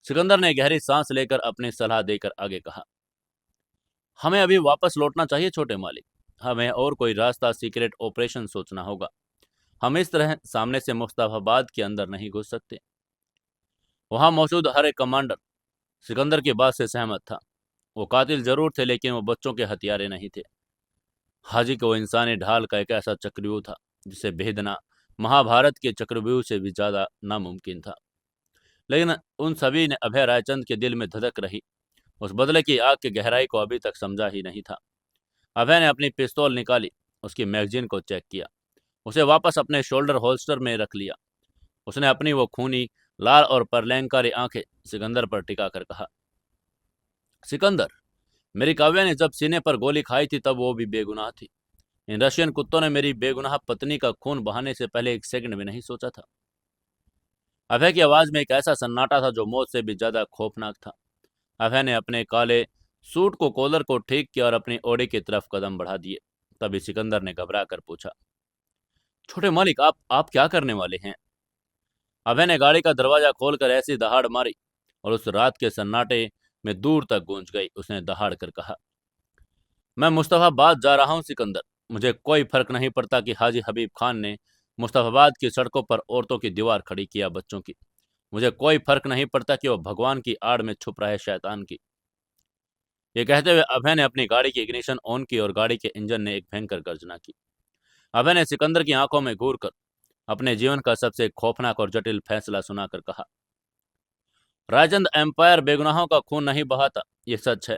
सिकंदर ने गहरी सांस लेकर अपनी सलाह देकर आगे कहा, हमें अभी वापस लौटना चाहिए छोटे मालिक। हमें और कोई रास्ता, सीक्रेट ऑपरेशन सोचना होगा। हम इस तरह सामने से मुस्तफाबाद के अंदर नहीं घुस सकते। वहां मौजूद हर एक कमांडर सिकंदर की बात से सहमत था। वो कातिल जरूर थे, लेकिन वो बच्चों के हथियारे नहीं थे। हाजी को इंसानी ढाल का एक ऐसा चक्रव्यूह था जिसे भेदना महाभारत के चक्रव्यूह से भी ज्यादा नामुमकिन था। लेकिन उन सभी ने अभय रायचंद के दिल में धधक रही उस बदले की आग की गहराई को अभी तक समझा ही नहीं था। अभय ने अपनी पिस्तौल निकाली, उसकी मैगजीन को चेक किया, उसे वापस अपने शोल्डर होल्स्टर में रख लिया। उसने अपनी वो खूनी, लाल और परलैंकारी आंखें सिकंदर पर टिका कर कहा, सिकंदर, मेरी काव्या ने जब सीने पर गोली खाई थी तब वो भी बेगुनाह थी। इन रशियन कुत्तों ने मेरी बेगुनाह पत्नी का खून बहाने से पहले एक सेकंड भी नहीं सोचा था। अभय की आवाज में एक ऐसा सन्नाटा था जो मौत से भी ज्यादा खौफनाक था। अभय ने अपने काले सूट को, कॉलर को ठीक किया और अपनी ओड़ी की तरफ कदम बढ़ा दिए। तभी सिकंदर ने घबरा कर पूछा, छोटे मालिक, आप क्या करने वाले हैं? अभय ने गाड़ी का दरवाजा खोलकर ऐसी दहाड़ मारी और उस रात के सन्नाटे में दूर तक गूंज गई। उसने दहाड़ कर कहा, मैं मुस्तफाबाद जा रहा हूं सिकंदर। मुझे कोई फर्क नहीं पड़ता कि हाजी हबीब खान ने मुस्तफाबाद की सड़कों पर औरतों की दीवार खड़ी किया, बच्चों की। मुझे कोई फर्क नहीं पड़ता कि वो भगवान की आड़ में छुप रहे शैतान की। ये कहते हुए अभय ने अपनी गाड़ी की इग्निशन ऑन की और गाड़ी के इंजन ने एक भयंकर गर्जना की। अभय ने सिकंदर की आंखों में घूर कर अपने जीवन का सबसे खौफनाक और जटिल फैसला सुनाकर कहा, रायचंद एम्पायर बेगुनाहों का खून नहीं बहाता, ये सच है।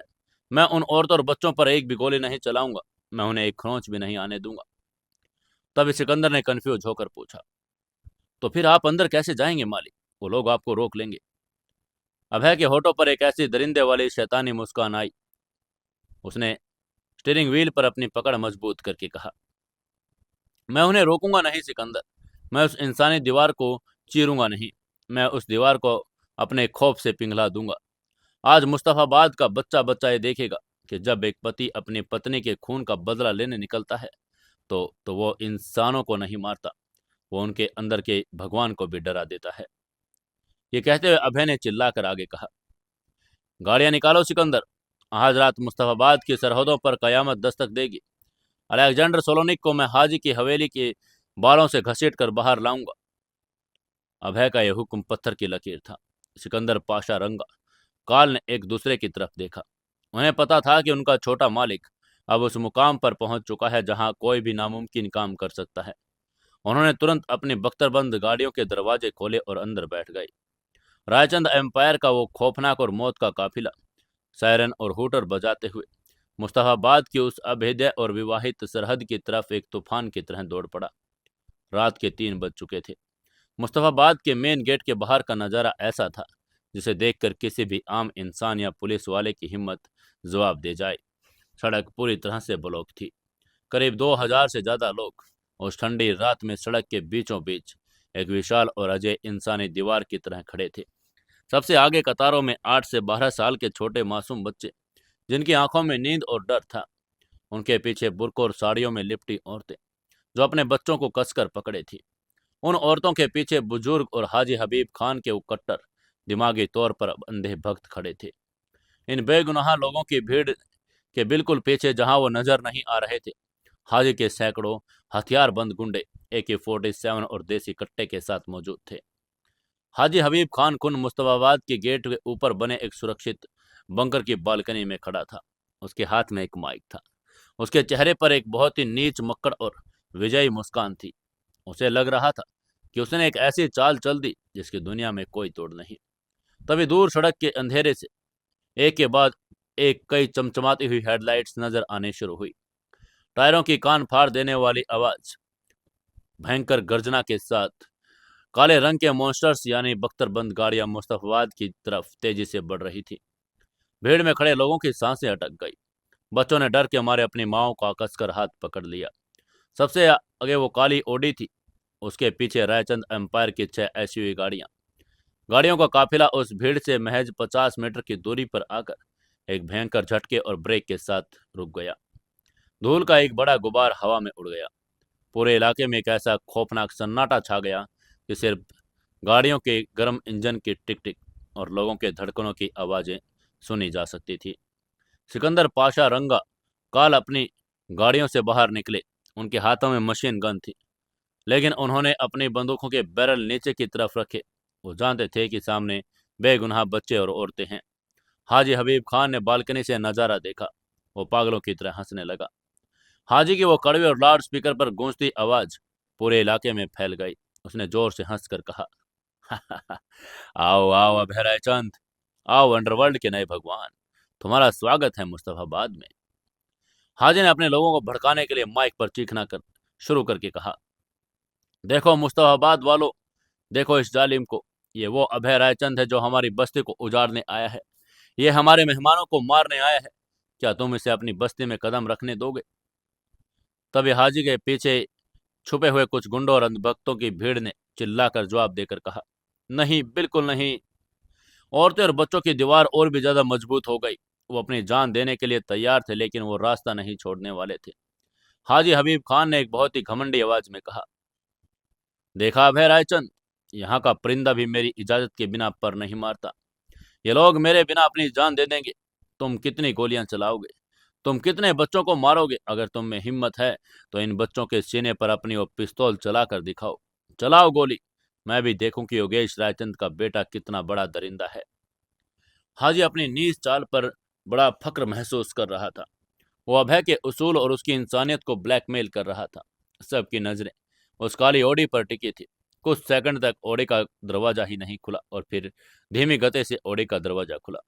मैं उन औरतों और बच्चों पर एक भी गोली नहीं चलाऊंगा। मैं उन्हें एक खरोंच भी नहीं आने दूंगा। तभी सिकंदर ने कंफ्यूज होकर पूछा, तो फिर आप अंदर कैसे जाएंगे मालिक? वो लोग आपको रोक लेंगे। अभय के होठों पर एक ऐसी दरिंदे वाली शैतानी मुस्कान आई। उसने स्टीयरिंग व्हील पर अपनी पकड़ मजबूत करके कहा, मैं उन्हें रोकूंगा नहीं सिकंदर। मैं उस इंसानी दीवार को चीरूंगा नहीं। मैं उस दीवार को अपने खौफ से पिघला दूंगा। आज मुस्तफाबाद का बच्चा बच्चा ये देखेगा कि जब एक पति अपनी पत्नी के खून का बदला लेने निकलता है तो वो इंसानों को नहीं मारता, वो उनके अंदर के भगवान को भी डरा देता है। ये कहते हुए अभय ने चिल्लाकर आगे कहा, गाड़ियां निकालो सिकंदर। आज रात मुस्तफाबाद की सरहदों पर कयामत दस्तक देगी। अलेक्जेंडर सोलोनिक को मैं हाजी की हवेली के बालों से घसीट कर बाहर लाऊंगा। अभय का यह हुक्म पत्थर की लकीर था। सिकंदर पाशा रंगा काल ने एक दूसरे की तरफ देखा। उन्हें पता था कि उनका छोटा मालिक अब उस मुकाम पर पहुंच चुका है जहां कोई भी नामुमकिन काम कर सकता है। उन्होंने तुरंत अपनी बख्तरबंद गाड़ियों के दरवाजे खोले और अंदर बैठ गए। रायचंद एम्पायर का वो खौफनाक और मौत का काफिला सायरन और हूटर बजाते हुए मुस्तफाबाद की उस अभेद्य और विवाहित सरहद की तरफ एक तूफान की तरह दौड़ पड़ा। रात के 3 बज चुके थे। मुस्तफाबाद के मेन गेट के बाहर का नज़ारा ऐसा था जिसे देखकर किसी भी आम इंसान या पुलिस वाले की हिम्मत जवाब दे जाए। सड़क पूरी तरह से ब्लॉक थी। करीब 2000 से ज़्यादा लोग उस ठंडी रात में सड़क के बीचों बीच एक विशाल और अजय इंसानी दीवार की तरह खड़े थे। सबसे आगे कतारों में 8 से 12 साल के छोटे मासूम बच्चे, जिनकी आंखों में नींद और डर था। उनके पीछे बुर्कों और साड़ियों में लिपटी औरतें जो अपने बच्चों को कसकर पकड़े थी। उन औरतों के पीछे बुजुर्ग और हाजी हबीब खान के वो कट्टर दिमागी तौर पर अंधे भक्त खड़े थे। इन बेगुनाह लोगों की भीड़ के बिल्कुल पीछे, जहां वो नजर नहीं आ रहे थे, हाजी के सैकड़ों हथियारबंद गुंडे AK-47 और देसी कट्टे के साथ मौजूद थे। हाजी हबीब खान खुन मुस्तफाबाद के गेट के ऊपर बने एक सुरक्षित बंकर की बालकनी में खड़ा था। उसके हाथ में एक माइक था। उसके चेहरे पर एक बहुत ही नीच, मक्कड़ और विजयी मुस्कान थी। उसे लग रहा था कि उसने एक ऐसी चाल चल दी जिसकी दुनिया में कोई तोड़ नहीं। तभी दूर सड़क के अंधेरे से एक के बाद एक कई चमचमाती हुई हेडलाइट्स नजर आने शुरू हुई। टायरों की कान फाड़ देने वाली आवाज, भयंकर गर्जना के साथ काले रंग के मॉन्स्टर्स यानी बख्तरबंद गाड़ियां मुस्तफाबाद की तरफ तेजी से बढ़ रही थी। भीड़ में खड़े लोगों की सांसें अटक गई। बच्चों ने डर के मारे अपनी माओ का कसकर हाथ पकड़ लिया। सबसे आगे वो काली ओडी थी। उसके पीछे रायचंद एम्पायर की 6 SUV गाड़ियां। गाड़ियों का काफिला उस भीड़ से महज 50 मीटर की दूरी पर आकर एक भयंकर झटके और ब्रेक के साथ रुक गया। धूल का एक बड़ा गुबार हवा में उड़ गया। पूरे इलाके में एक ऐसा खौफनाक सन्नाटा छा गया कि सिर्फ गाड़ियों के गर्म इंजन की टिक टिक और लोगों के धड़कनों की आवाज़ें सुनी जा सकती थी। सिकंदर पाशा रंगा काल अपनी गाड़ियों से बाहर निकले। उनके हाथों में मशीन गन थी, लेकिन उन्होंने अपनी बंदूकों के बैरल नीचे की तरफ रखे। वो जानते थे कि सामने बेगुनाह बच्चे और औरतें हैं। हाजी हबीब खान ने बालकनी से नज़ारा देखा। वो पागलों की तरह हंसने लगा। हाजी की वो कड़वी और लाउड स्पीकर पर गूंजती आवाज़ पूरे इलाके में फैल गई। उसने जोर से हंसकर कहा, आओ आओ अब है चंद, आओ अंडरवर्ल्ड के नए भगवान, तुम्हारा स्वागत है मुस्तफाबाद में। हाजी ने अपने लोगों को भड़काने के लिए माइक पर चीखना कर शुरू करके कहा, देखो मुस्तफाबाद वालों, देखो इस जालिम को। ये वो अभय रायचंद है जो हमारी बस्ती को उजाड़ने आया है। ये हमारे मेहमानों को मारने आया है। क्या तुम इसे अपनी बस्ती में कदम रखने दोगे? तभी हाजी के पीछे छुपे हुए कुछ गुंडों और अंधभक्तों की भीड़ ने चिल्लाकर जवाब देकर कहा, नहीं, बिल्कुल नहीं। औरतें और बच्चों की दीवार और भी ज्यादा मजबूत हो गई। वो अपनी जान देने के लिए तैयार थे, लेकिन वो रास्ता नहीं छोड़ने वाले थे। हाजी हबीब खान ने एक बहुत ही घमंडी आवाज में कहा, देखा अभय रायचंद, यहाँ का परिंदा भी मेरी इजाजत के बिना पर नहीं मारता। ये लोग मेरे बिना अपनी जान दे देंगे। तुम कितनी गोलियां चलाओगे? तुम कितने बच्चों को मारोगे? अगर तुम में हिम्मत है तो इन बच्चों के सीने पर अपनी वो पिस्तौल चला कर दिखाओ। चलाओ गोली, मैं भी देखूं कि योगेश रायचंद का बेटा कितना बड़ा दरिंदा है। हाजी अपनी नीच चाल पर बड़ा फक्र महसूस कर रहा था। वो अभय के उसूल और उसकी इंसानियत को ब्लैकमेल कर रहा था। सबकी नजरें उस काली ओडी पर टिकी थी। कुछ सेकंड तक ओडी का दरवाजा ही नहीं खुला और फिर धीमी गति से ओडी का दरवाजा खुला।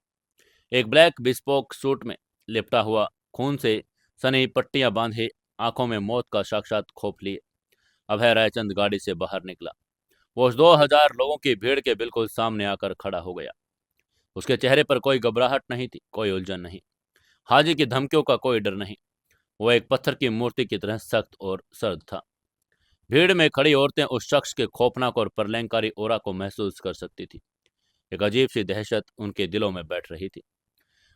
एक ब्लैक बिस्पोक सूट में लिपटा हुआ, खून से सनी पट्टियां बांधे, आंखों में मौत का साक्षात खोप लिए अभय रायचंद गाड़ी से बाहर निकला। वो उस 2000 लोगों की भीड़ के बिल्कुल सामने आकर खड़ा हो गया। उसके चेहरे पर कोई घबराहट नहीं थी, कोई उलझन नहीं, हाजी की धमकियों का कोई डर नहीं। वो एक पत्थर की मूर्ति की तरह सख्त और सर्द था। भीड़ में खड़ी औरतें उस शख्स के खौफनाक और प्रलयंकारी ओरा को महसूस कर सकती थी। एक अजीब सी दहशत उनके दिलों में बैठ रही थी।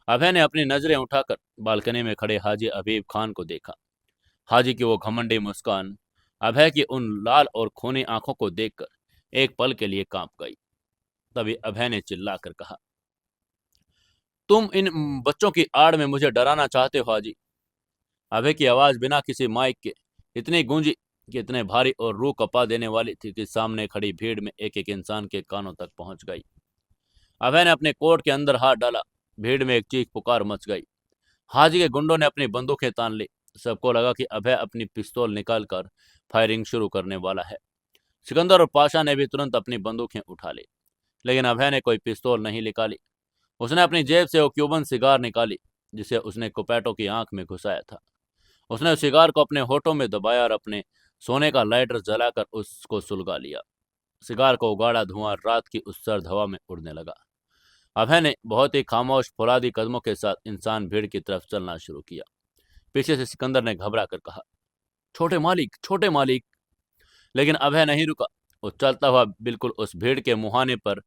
अभय ने अपनी नजरें उठाकर बालकनी में खड़े हाजी हबीब खान को देखा। हाजी की वो घमंडी मुस्कान अभय की उन लाल और खूनी आंखों को देखकर एक पल के लिए कांप गई। तभी अभय ने चिल्लाकर कहा, तुम इन बच्चों की आड़ में मुझे डराना चाहते हो हाजी? अभय की आवाज बिना किसी माइक के इतनी गूंजी कि इतने भारी और रूह कपा देने वाली थी कि सामने खड़ी भीड़ में एक एक इंसान के कानों तक पहुंच गई। अभय ने अपने कोट के अंदर हाथ डाला। भीड़ में एक चीख पुकार मच गई। हाजी के गुंडों ने अपनी बंदूकें तान ली। सबको लगा कि अभय अपनी पिस्तौल निकालकर फायरिंग शुरू करने वाला है। सिकंदर और पाशा ने भी तुरंत अपनी बंदूकें उठा ली, लेकिन अभय ने कोई पिस्तौल नहीं निकाली। उसने अपनी जेब से वो क्यूबन सिगार निकाली जिसे उसने कुपैटो की आंख में घुसाया था। उसने उस सिगार को अपने होठों में दबाया और अपने सोने का लाइटर जलाकर उसको सुलगा लिया। सिगार को उगाड़ा धुआं रात की उस सर्द हवा में उड़ने लगा। अभय ने बहुत ही खामोश फौलादी कदमों के साथ इंसान भीड़ की तरफ चलना शुरू किया। पीछे से सिकंदर ने घबरा कर कहा, छोटे मालिक, छोटे मालिक। लेकिन अभय नहीं रुका। वो चलता हुआ बिल्कुल उस भीड़ के मुहाने पर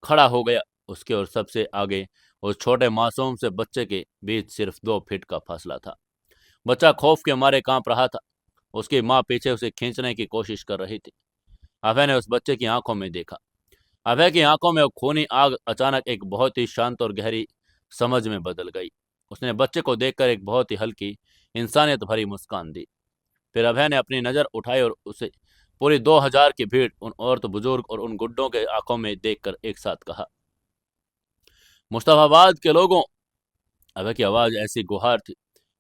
खड़ा हो गया। उसके और सबसे आगे उस छोटे मासूम से बच्चे के बीच सिर्फ 2 फीट का फासला था। बच्चा खौफ के मारे कांप रहा था। उसकी माँ पीछे उसे खींचने की कोशिश कर रही थी। अभय ने उस बच्चे की आंखों में देखा। अभय की आंखों में वो खूनी आग अचानक एक बहुत ही शांत और गहरी समझ में बदल गई। उसने बच्चे को देखकर एक बहुत ही हल्की, इंसानियत भरी मुस्कान दी। फिर अभय ने अपनी नजर उठाई और उसे पूरी 2000 की भीड़, उन औरत बुजुर्ग और उन गुड्डों के आंखों में देखकर एक साथ कहा, मुस्तफाबाद के लोगों। अभय की आवाज ऐसी गुहार थी,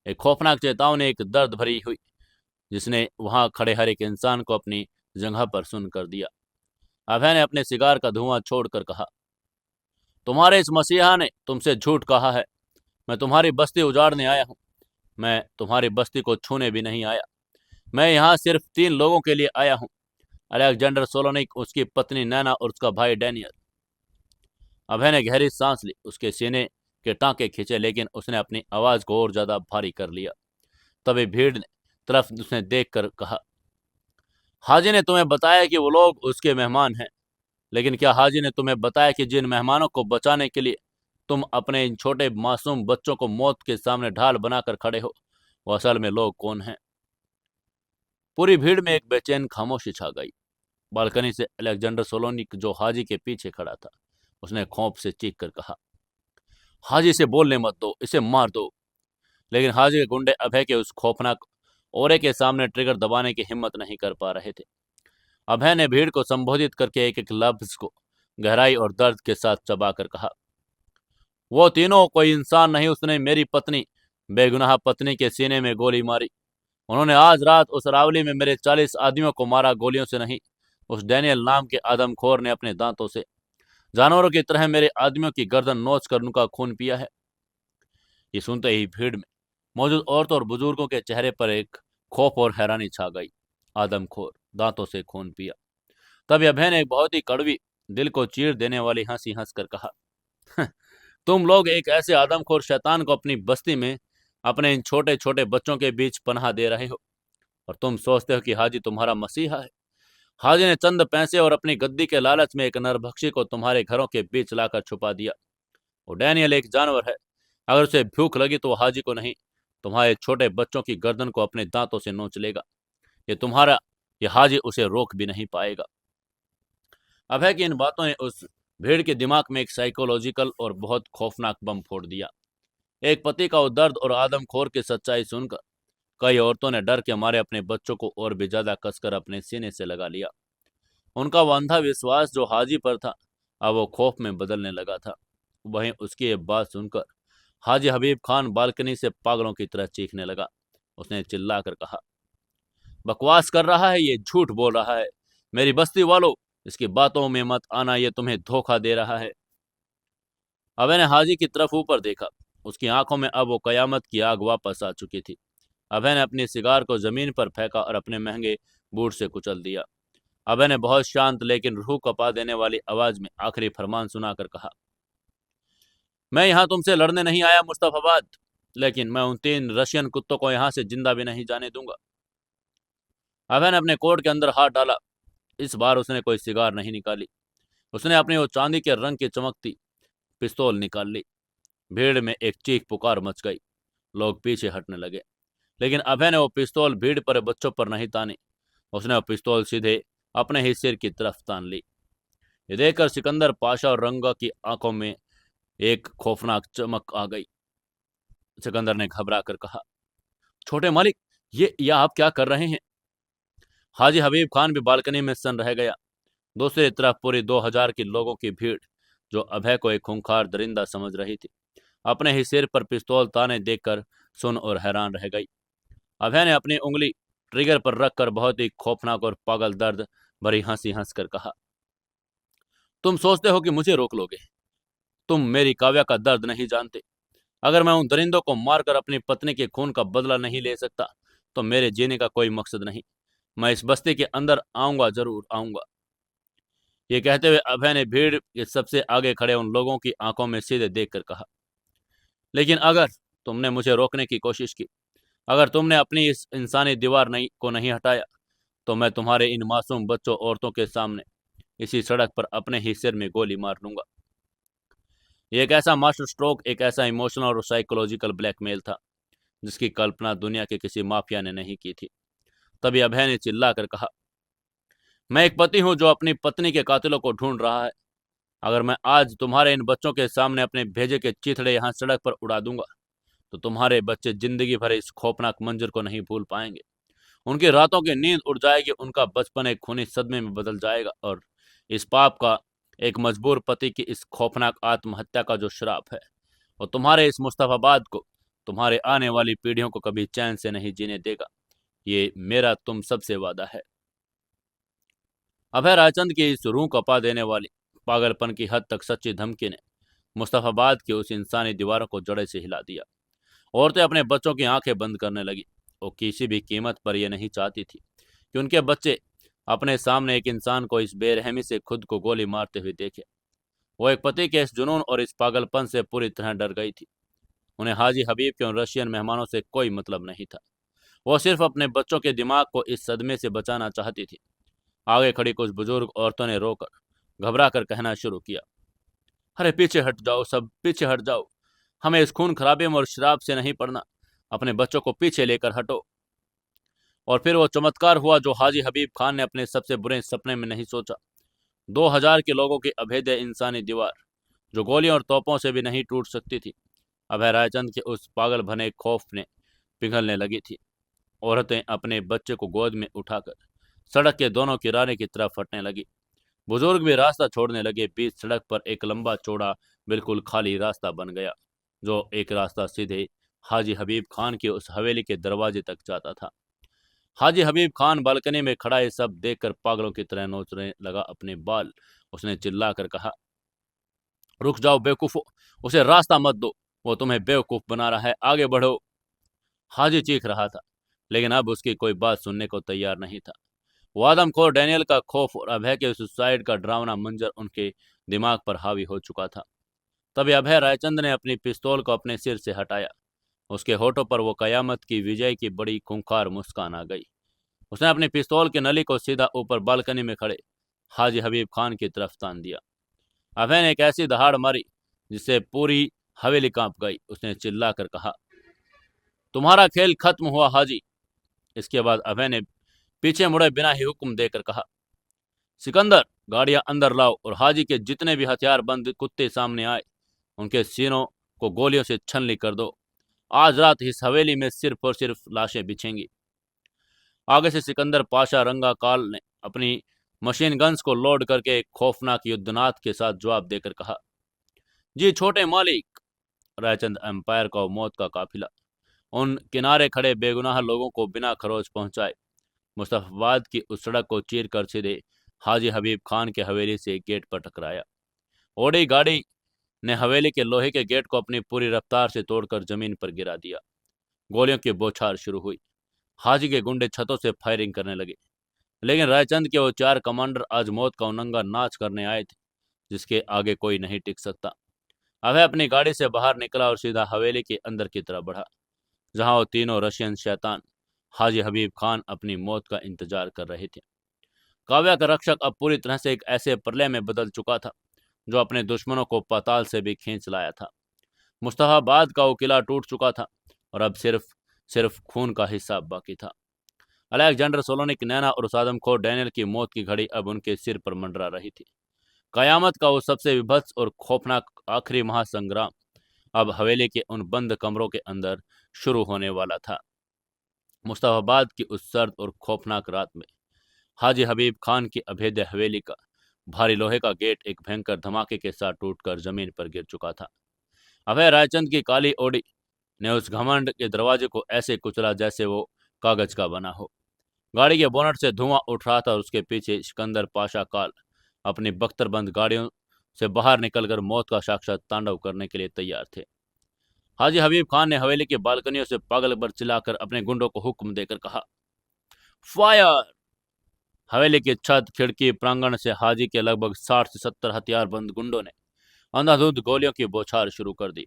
एक खौफनाक चेतावनी, एक दर्द भरी हुई, जिसने वहां खड़े हर एक इंसान को अपनी जगह पर सुन कर दिया। अभय ने अपने सिगार का धुआं छोड़कर कहा, तुम्हारे इस मसीहा ने तुमसे झूठ कहा है। मैं तुम्हारी बस्ती उजाड़ने आया हूं। मैं तुम्हारी बस्ती को छूने भी नहीं आया। मैं यहाँ सिर्फ 3 लोगों के लिए आया हूँ, अलेक्जेंडर सोलोनिक, उसकी पत्नी नैना और उसका भाई डैनियल। अभय ने गहरी सांस ली। उसके सीने के टांके खींचे, लेकिन उसने अपनी आवाज को और ज्यादा भारी कर लिया। तभी भीड़ ने तरफ उसने देखकर कहा, हाजी ने तुम्हें बताया कि वो लोग उसके मेहमान हैं, लेकिन क्या हाजी ने तुम्हें बताया कि जिन मेहमानों को बचाने के लिए तुम अपने इन छोटे मासूम बच्चों को मौत के सामने ढाल बनाकर खड़े हो, वो असल में लोग कौन हैं? पूरी भीड़ में एक बेचैन खामोशी छा गई। बालकनी से अलेक्जेंडर सोलोनिक, जो हाजी के पीछे खड़ा था, उसने खौफ से चीख कर कहा, हाजी से बोलने मत दो, इसे मार दो। लेकिन हाजी के गुंडे अभय के उस खौफनाक औरे के सामने ट्रिगर दबाने की हिम्मत नहीं कर पा रहे थे। अभय ने भीड़ को संबोधित करके एक एक लफ्ज को गहराई और दर्द के साथ चबा कर कहा, वो तीनों कोई इंसान नहीं, उसने मेरी पत्नी, बेगुनाह पत्नी के सीने में गोली मारी। उन्होंने आज रात उस रावली में मेरे 40 आदमियों को मारा, गोलियों से नहीं। उस डैनियल नाम के आदमखोर ने अपने दांतों से जानवरों की तरह मेरे आदमियों की गर्दन नोच कर उनका खून पिया है। ये सुनते ही भीड़ में मौजूद औरतों और बुजुर्गों के चेहरे पर एक खौफ और हैरानी छा गई। आदमखोर, दांतों से खून पिया। तब अभय ने एक बहुत ही कड़वी, दिल को चीर देने वाली हंसी हंसकर कहा, तुम लोग एक ऐसे आदमखोर शैतान को अपनी बस्ती में अपने इन छोटे छोटे बच्चों के बीच पनाह दे रहे हो, और तुम सोचते हो कि हाजी तुम्हारा मसीहा है। हाजी ने चंद पैसे और अपनी गद्दी के लालच में एक नरभक्षी को तुम्हारे घरों के बीच लाकर छुपा दिया। वो डैनियल एक जानवर है, अगर उसे भूख लगी तो वो हाजी को नहीं, तुम्हारे छोटे बच्चों की गर्दन को अपने दांतों से नोच लेगा। ये हाजी उसे रोक भी नहीं पाएगा। अभय की इन बातों ने उस भीड़ के दिमाग में एक साइकोलॉजिकल और बहुत खौफनाक बम फोड़ दिया। एक पति का वो दर्द और आदमखोर की सच्चाई सुनकर कई औरतों ने डर के मारे अपने बच्चों को और भी ज्यादा कसकर अपने सीने से लगा लिया। उनका वो अंधा विश्वास जो हाजी पर था, अब वो खौफ में बदलने लगा था। वहीं उसकी ये बात सुनकर हाजी हबीब खान बालकनी से पागलों की तरह चीखने लगा। उसने चिल्लाकर कहा, बकवास कर रहा है, ये झूठ बोल रहा है। मेरी बस्ती वालों, इसकी बातों में मत आना, ये तुम्हें धोखा दे रहा है। अबे ने हाजी की तरफ ऊपर देखा। उसकी आंखों में अब वो कयामत की आग वापस आ चुकी थी। अभय ने अपनी सिगार को जमीन पर फेंका और अपने महंगे बूट से कुचल दिया। अभय ने बहुत शांत लेकिन रूह कपा देने वाली आवाज में आखिरी फरमान सुनाकर कहा, मैं यहाँ तुमसे लड़ने नहीं आया मुस्तफाबाद, लेकिन मैं उन 3 रशियन कुत्तों को यहाँ से जिंदा भी नहीं जाने दूंगा। अभय ने अपने कोट के अंदर हाथ डाला। इस बार उसने कोई सिगार नहीं निकाली। उसने अपनी वो चांदी के रंग की चमकती पिस्तौल निकाल ली। भीड़ में एक चीख पुकार मच गई। लोग पीछे हटने लगे, लेकिन अभय ने वो पिस्तौल भीड़ पर बच्चों पर नहीं तानी। उसने वो पिस्तौल सीधे अपने ही सिर की तरफ तान ली। ये देखकर सिकंदर पाशा और रंगा की आंखों में एक खौफनाक चमक आ गई। सिकंदर ने घबरा कर कहा, छोटे मालिक, ये आप क्या कर रहे हैं? हाजी हबीब खान भी बालकनी में सन रह गया। दूसरी तरफ पूरी 2000 की लोगों की भीड़, जो अभय को एक खूंखार दरिंदा समझ रही थी, अपने ही सिर पर पिस्तौल ताने देखकर सुन और हैरान रह गई। अभय ने अपनी उंगली ट्रिगर पर रखकर बहुत ही खौफनाक और पागल दर्द भरी हंसी हंसकर कहा, तुम सोचते हो कि मुझे रोक लोगे? तुम मेरी काव्या का दर्द नहीं जानते। अगर मैं उन दरिंदों को मारकर अपनी पत्नी के खून का बदला नहीं ले सकता, तो मेरे जीने का कोई मकसद नहीं। मैं इस बस्ती के अंदर आऊंगा, जरूर आऊंगा। ये कहते हुए अभय ने भीड़ के सबसे आगे खड़े उन लोगों की आंखों में सीधे देखकर कहा, लेकिन अगर तुमने मुझे रोकने की कोशिश की, अगर तुमने अपनी इस इंसानी दीवार को नहीं हटाया, तो मैं तुम्हारे इन मासूम बच्चों औरतों के सामने इसी सड़क पर अपने ही सिर में गोली मार लूंगा। ये एक ऐसा मास्टर स्ट्रोक, एक ऐसा इमोशनल और साइकोलॉजिकल ब्लैकमेल था जिसकी कल्पना दुनिया के किसी माफिया ने नहीं की थी। तभी अभय ने चिल्लाकर कहा, मैं एक पति हूं जो अपनी पत्नी के कातिलों को ढूंढ रहा है। अगर मैं आज तुम्हारे इन बच्चों के सामने अपने भेजे के चिथड़े यहाँ सड़क पर उड़ा दूंगा, तो तुम्हारे बच्चे जिंदगी भर इस खौफनाक मंजर को नहीं भूल पाएंगे। उनकी रातों की नींद उड़ जाएगी, उनका बचपन एक खूनी सदमे में बदल जाएगा, और इस पाप का, एक मजबूर पति की इस खौफनाक आत्महत्या का जो श्राप है, और तुम्हारे इस मुस्तफाबाद को, तुम्हारे आने वाली पीढ़ियों को कभी चैन से नहीं जीने देगा। ये मेरा तुम सबसे वादा है। अभय रायचंद की इस रूह कपा देने वाली पागलपन की हद तक सच्ची धमकी ने मुस्तफाबाद की उस इंसानी दीवारों को जड़े से हिला दिया। औरतें अपने बच्चों की आंखें बंद करने लगी। वो किसी भी कीमत पर यह नहीं चाहती थी कि उनके बच्चे अपने सामने एक इंसान को इस बेरहमी से खुद को गोली मारते हुए देखे। वो एक पति के इस जुनून और इस पागलपन से पूरी तरह डर गई थी। उन्हें हाजी हबीब के उन रशियन मेहमानों से कोई मतलब नहीं था। वो सिर्फ अपने बच्चों के दिमाग को इस सदमे से बचाना चाहती थी। आगे खड़ी कुछ बुजुर्ग औरतों ने रोकर घबरा कर कहना शुरू किया, अरे पीछे हट जाओ, सब पीछे हट जाओ। हमें इस खून खराबे में और शराब से नहीं पड़ना। अपने बच्चों को पीछे लेकर हटो। और फिर वो चमत्कार हुआ जो हाजी हबीब खान ने अपने सबसे बुरे सपने में नहीं सोचा। 2000 के लोगों की अभेद्य इंसानी दीवार जो गोलियों और तोपों से भी नहीं टूट सकती थी। अभय रायचंद के उस पागल भने खौफ ने पिघलने लगी थी। औरतें अपने बच्चे को गोद में उठाकर सड़क के दोनों किनारे की तरफ हटने लगी। बुजुर्ग भी रास्ता छोड़ने लगे। बीच सड़क पर एक लंबा चौड़ा बिल्कुल खाली रास्ता बन गया, जो एक रास्ता सीधे हाजी हबीब खान की उस हवेली के दरवाजे तक जाता था। हाजी हबीब खान बालकनी में खड़ा ये सब देखकर पागलों की तरह नोचने लगा अपने बाल। उसने चिल्लाकर कहा, रुक जाओ बेवकूफो, उसे रास्ता मत दो, वो तुम्हें बेवकूफ बना रहा है, आगे बढ़ो। हाजी चीख रहा था, लेकिन अब उसकी कोई बात सुनने को तैयार नहीं था। वो आदमखोर डैनियल का खौफ और अभय के सुसाइड का डरावना मंजर उनके दिमाग पर हावी हो चुका था। तभी अभय रायचंद ने अपनी पिस्तौल को अपने सिर से हटाया। उसके होठों पर वो कयामत की विजय की बड़ी खूंखार मुस्कान आ गई। उसने अपनी पिस्तौल की नली को सीधा ऊपर बालकनी में खड़े हाजी हबीब खान की तरफ तान दिया। अभय ने एक ऐसी दहाड़ मारी जिससे पूरी हवेली कांप गई। उसने चिल्लाकर कहा, तुम्हारा खेल खत्म हुआ हाजी। इसके बाद अभय ने पीछे मुड़े बिना ही हुक्म देकर कहा, सिकंदर, गाड़ियां अंदर लाओ और हाजी के जितने भी हथियार बंद कुत्ते सामने आए उनके सीनों को गोलियों से छलनी कर दो। आज रात इस हवेली में सिर्फ और सिर्फ लाशें बिछेंगी। आगे से सिकंदर पाशा रंगा काल ने अपनी मशीन गन्स को लोड करके एक खौफनाक युद्धनाद के साथ जवाब देकर कहा, जी छोटे मालिक। रायचंद एम्पायर का मौत का काफिला उन किनारे खड़े बेगुनाह लोगों को बिना खरोच पहुंचाए मुस्तफाबाद की उस सड़क को चीर कर सीधे हाजी हबीब खान के हवेली से गेट पर टकराया। ओडी गाड़ी ने हवेली के लोहे के गेट को अपनी पूरी रफ्तार से तोड़कर जमीन पर गिरा दिया। गोलियों की बौछार शुरू हुई। हाजी के गुंडे छतों से फायरिंग करने लगे, लेकिन रायचंद के वो चार कमांडर आज मौत का उनंगा नाच करने आए थे, जिसके आगे कोई नहीं टिक सकता। अभय अपनी गाड़ी से बाहर निकला और सीधा हवेली के अंदर की तरफ बढ़ा, जहां वो तीनों रशियन शैतान हाजी हबीब खान अपनी मौत का इंतजार कर रहे थे। काव्या का रक्षक अब पूरी तरह से एक ऐसे प्रलय में बदल चुका था जो अपने दुश्मनों को पाताल से भी खींच लाया था। मुस्तफाबाद का वो किला टूट चुका था और अब सिर्फ सिर्फ खून का हिसाब बाकी था। अलेक्जेंडर सोलोनिक, नैना और उस आदमखोर डैनियल की मौत की घड़ी अब उनके सिर पर मंडरा रही थी। कयामत का वो सबसे विभत्स और खौफनाक आखिरी महासंग्राम अब हवेली के उन बंद कमरों के अंदर शुरू होने वाला था। मुस्तफाबाद की उस सर्द और खौफनाक रात में हाजी हबीब खान की अभेद्य हवेली का भारी लोहे का गेट एक भयंकर धमाके के साथ टूटकर जमीन पर गिर चुका था। अभय रायचंद की काली ओडी ने उस घमंड के दरवाजे को ऐसे कुचला जैसे वो कागज का बना हो। गाड़ी के बोनट से धुआं उठ रहा था और उसके पीछे सिकंदर पाशा काल अपनी बख्तरबंद गाड़ियों से बाहर निकलकर मौत का साक्षात तांडव करने के लिए तैयार थे। हाजी हबीब खान ने हवेली की बालकनियों से पागल पर चिल्लाकर अपने गुंडों को हुक्म देकर कहा, फायर। हवेली की छत, खिड़की, प्रांगण से हाजी के लगभग 60 से 70 हथियारबंद गुंडों ने अंधाधुंध गोलियों की बौछार शुरू कर दी।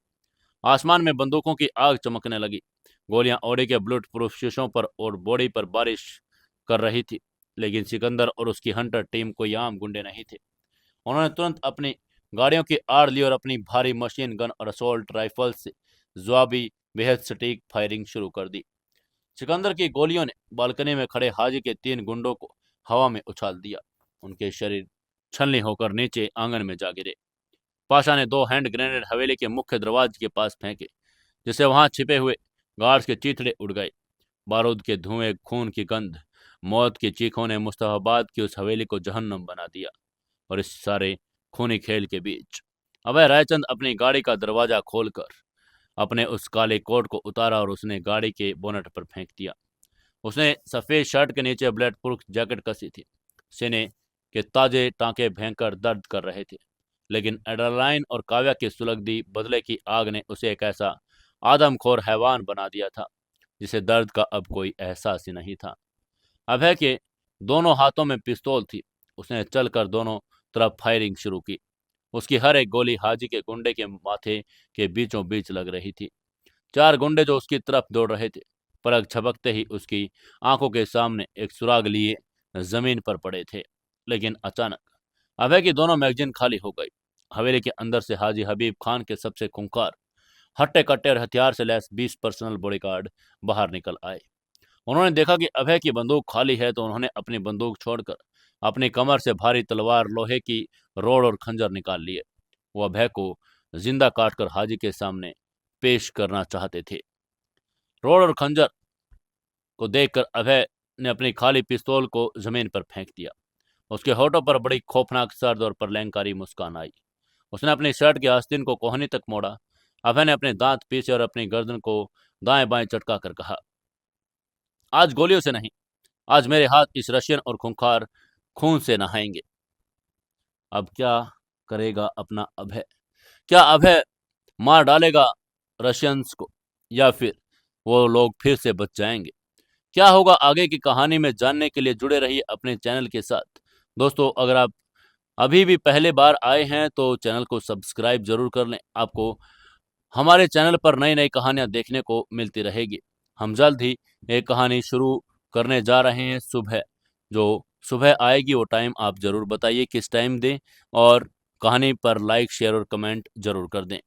आसमान में बंदूकों की आग चमकने लगी। गोलियां ओडी के बुलेट प्रूफ शीशों पर और बॉडी पर बारिश कर रही थी, लेकिन सिकंदर और उसकी हंटर टीम कोई आम गुंडे नहीं थे। उन्होंने तुरंत अपनी गाड़ियों की आड़ ली और अपनी भारी मशीन गन और असोल्ट राइफल से जवाबी बेहद सटीक फायरिंग शुरू कर दी। सिकंदर की गोलियों ने बालकनी में खड़े हाजी के 3 गुंडों को हवा में उछाल दिया। उनके शरीर छलनी होकर नीचे आंगन में जा गिरे। पाशा ने 2 हैंड ग्रेनेड हवेली के मुख्य दरवाजे के पास फेंके, जिससे वहां छिपे हुए गार्ड्स के चीथड़े उड़ गए। बारूद के धुएं, खून की गंध, मौत की चीखों ने मुस्तफाबाद की उस हवेली को जहन्नम बना दिया। और इस सारे खूनी खेल के बीच अभय रायचंद अपनी गाड़ी का दरवाजा खोलकर अपने उस काले कोट को उतारा और उसने गाड़ी के बोनट पर फेंक दिया। उसने सफ़ेद शर्ट के नीचे बुलेट प्रूफ जैकेट कसी थी। सीने के ताजे टांके भयंकर दर्द कर रहे थे, लेकिन एड्रेनालाइन और काव्या की सुलगती बदले की आग ने उसे एक ऐसा आदमखोर हैवान बना दिया था जिसे दर्द का अब कोई एहसास ही नहीं था। अभय के दोनों हाथों में पिस्तौल थी। उसने चलकर दोनों तरफ फायरिंग शुरू की। उसकी हर एक गोली हाजी के गुंडे के माथे के बीचों बीच लग रही थी। 4 गुंडे जो उसकी तरफ दौड़ रहे थे, पलक झपकते ही उसकी आंखों के सामने एक सुराग लिए जमीन पर पड़े थे। लेकिन अचानक अभय की दोनों मैगजीन खाली हो गई। हवेली के अंदर से हाजी हबीब खान के सबसे खूंखार, हट्टे कट्टे और हथियार से लैस 20 पर्सनल बॉडीगार्ड बाहर निकल आए। उन्होंने देखा कि अभय की बंदूक खाली है, तो उन्होंने अपनी बंदूक छोड़कर अपनी कमर से भारी तलवार, लोहे की रोड और खंजर निकाल लिए। वो अभय को जिंदा काटकर हाजी के सामने पेश करना चाहते थे। रोड और खंजर को देखकर अभय ने अपनी खाली पिस्तौल को जमीन पर फेंक दिया। उसके होठों पर बड़ी खौफनाक सर्द और प्रलयंकारी मुस्कान आई। उसने अपनी शर्ट के आस्तीन को कोहनी तक मोड़ा। अभय ने अपने दांत पीसे और अपनी गर्दन को दाएं बाएं चटका कर कहा, आज गोलियों से नहीं, आज मेरे हाथ इस रशियन और खूंखार खून से नहाएंगे। अब क्या करेगा अपना अभय? क्या अभय मार डालेगा रशियंस को, या फिर वो लोग फिर से बच जाएंगे? क्या होगा आगे की कहानी में जानने के लिए जुड़े रहिए अपने चैनल के साथ। दोस्तों, अगर आप अभी भी पहले बार आए हैं तो चैनल को सब्सक्राइब जरूर कर लें। आपको हमारे चैनल पर नई नई कहानियां देखने को मिलती रहेगी। हम जल्द ही एक कहानी शुरू करने जा रहे हैं सुबह। जो सुबह आएगी वो टाइम आप ज़रूर बताइए किस टाइम दें, और कहानी पर लाइक शेयर और कमेंट ज़रूर कर दें।